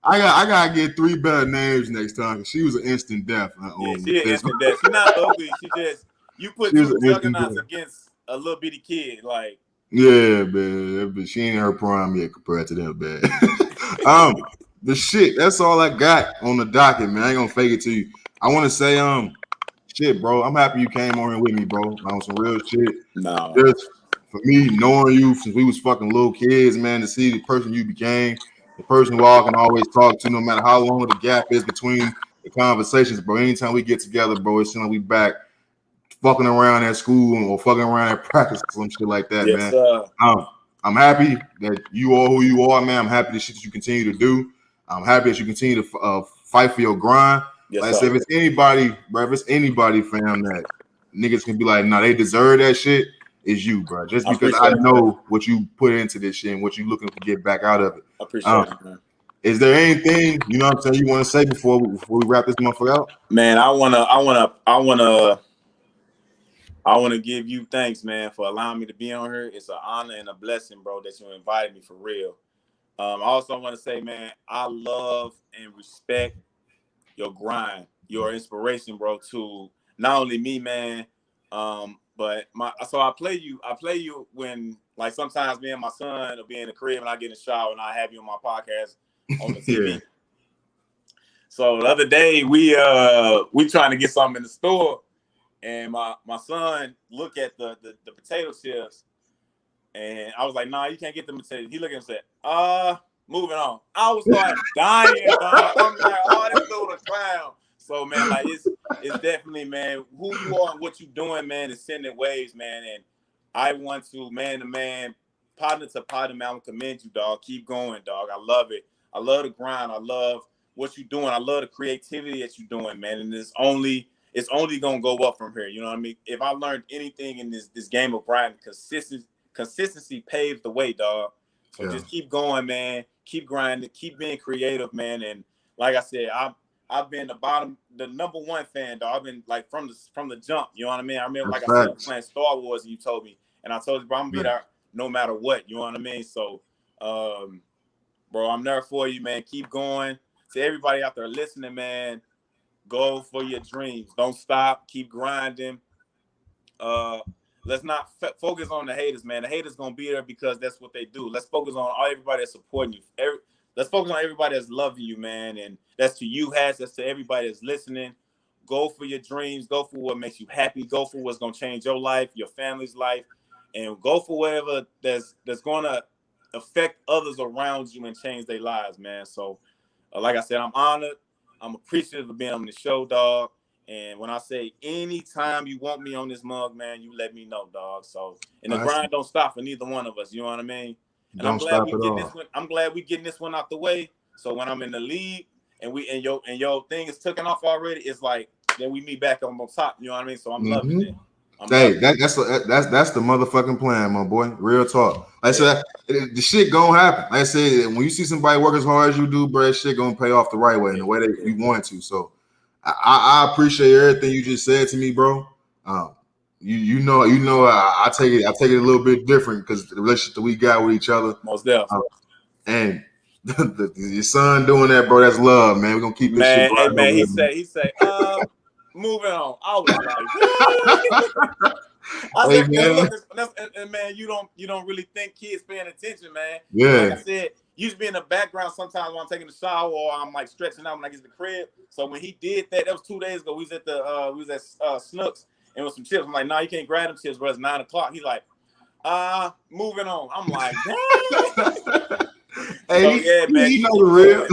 I gotta get 3 better names next time. Cause she was an instant death. Yeah, she an instant death. She's not ugly. You put 2 juggernauts against a little bitty kid, like. Yeah, man, but she ain't in her prime yet compared to them, man. The shit, that's all I got on the docket, man. I ain't gonna fake it to you. I want to say, shit, bro. I'm happy you came on here with me, bro. On some real shit. No. Just for me, knowing you since we was fucking little kids, man, to see the person you became, the person who all can always talk to, no matter how long the gap is between the conversations, bro. Anytime we get together, bro, it seems like we back fucking around at school or fucking around at practice or some shit like that, man. Sir. I'm happy that you are who you are, man. I'm happy the shit that you continue to do. I'm happy that you continue to fight for your grind. Yes, like I said, if it's anybody, bro, fam, that niggas can be like, nah, they deserve that shit, is you, bro. Just because I know what you put into this shit and what you looking to get back out of it. I appreciate it, man. Is there anything, you know what I'm saying, you want to say before we wrap this motherfucker out? Man, I wanna give you thanks, man, for allowing me to be on here. It's an honor and a blessing, bro, that you invited me, for real. I also want to say, man, I love and respect your grind. your inspiration, bro, to not only me, man, but I play you when, like, sometimes me and my son will be in the crib and I get in the shower and I have you on my podcast on the TV. Yeah. So the other day we trying to get something in the store, and my son look at the potato chips, and I was like, nah, you can't get the potatoes. He looked at me and said, moving on. I was starting dying, dog. I'm like, oh, this dude a clown. So, man, like, it's definitely, man, who you are and what you doing, man, is sending waves, man. And I want to, man to man, partner to partner, man, I commend you, dog. Keep going, dog. I love it. I love the grind. I love what you're doing. I love the creativity that you're doing, man. And it's only gonna go up from here. You know what I mean? If I learned anything in this game of grinding, consistency paves the way, dog. So just keep going, man. Keep grinding. Keep being creative, man. And like I said, I've been the number one fan, dog. I've been like from the jump. You know what I mean? I remember, like I said, playing Star Wars, and you told me, and I told you, bro, I'm gonna be there no matter what. You know what I mean? So, bro, I'm there for you, man. Keep going. To everybody out there listening, man, go for your dreams. Don't stop. Keep grinding. Let's not focus on the haters, man. The haters gonna be there because that's what they do. Let's focus on everybody that's supporting you. Let's focus on everybody that's loving you, man. And that's to you, Hatch. That's to everybody that's listening. Go for your dreams. Go for what makes you happy. Go for what's gonna change your life, your family's life, and go for whatever that's gonna affect others around you and change their lives, man. So, like I said, I'm honored. I'm appreciative of being on the show, dog. And when I say anytime you want me on this mug, man, you let me know, dog. So, and the grind don't stop for neither one of us. You know what I mean? And I'm glad we getting this one. I'm glad we getting this one out the way. So when I'm in the league and your thing is taken off already, it's like then we meet back on top. You know what I mean? So I'm loving it. That's the motherfucking plan, my boy. Real talk. Like I said, the shit gonna happen. Like I said, when you see somebody work as hard as you do, bro, shit gonna pay off the right way and the way that you want it to. So I appreciate everything you just said to me, bro. You know, I take it a little bit different because the relationship that we got with each other. Most definitely. And your son doing that, bro, that's love, man. We're gonna keep this shit. Hey, man, he say, moving on. I was like, I said, man, you don't really think kids paying attention, man. Yeah. Like I said, used to be in the background sometimes when I'm taking a shower or I'm like stretching out when I get to the crib. So when he did that was 2 days ago. We was at Snooks and with some chips. I'm like, nah, you can't grab them chips, bro. It's 9 o'clock. He's like, moving on. I'm like, damn. Hey, so, yeah, man, you know the real.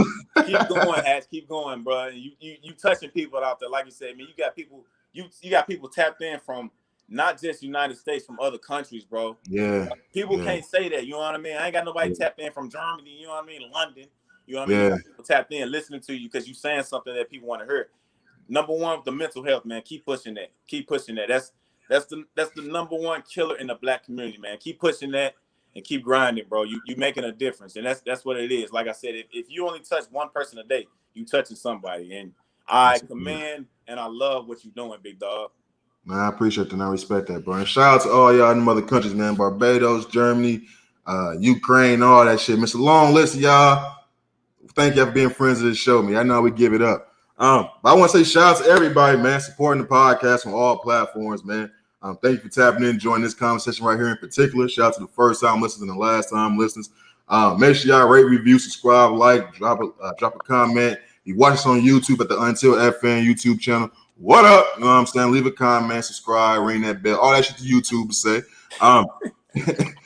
Keep going, Hatch. Keep going, bro. You touching people out there, like you said, man. You got people. You got people tapped in from not just United States, from other countries, bro. Yeah. People can't say that. You know what I mean? I ain't got nobody tapped in from Germany. You know what I mean? London. You know what I mean? You got people tapped in, listening to you because you saying something that people want to hear. Number one, the mental health, man. Keep pushing that. Keep pushing that. That's the number one killer in the Black community, man. Keep pushing that. And keep grinding, bro. You making a difference, and that's what it is. Like I said, if you only touch one person a day, you touching somebody. And I commend and I love what you're doing, big dog. Man, I appreciate that and I respect that, bro. And shout out to all y'all in the other countries, man. Barbados, Germany, Ukraine, all that shit. It's a long list of y'all. Thank y'all for being friends of this show, man. I know we give it up. But I want to say shout out to everybody, man, supporting the podcast on all platforms, man. Thank you for tapping in, joining this conversation right here in particular. Shout out to the first time listeners and the last time listeners. Make sure y'all rate, review, subscribe, like, drop a comment. You watch us on YouTube at the Until FN YouTube channel. What up? You know what I'm saying? Leave a comment, subscribe, ring that bell, all that shit to YouTube to say. And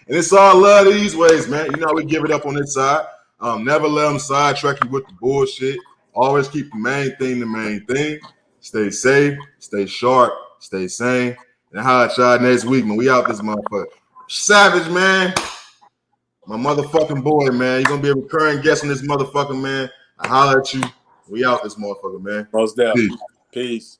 it's all love these ways, man. You know we give it up on this side. Never let them sidetrack you with the bullshit. Always keep the main thing. Stay safe, stay sharp, stay sane. And holla at y'all next week, man. We out this motherfucker. Savage, man. My motherfucking boy, man. You're going to be a recurring guest on this motherfucker, man. I holla at you. We out this motherfucker, man. Most definitely. Peace.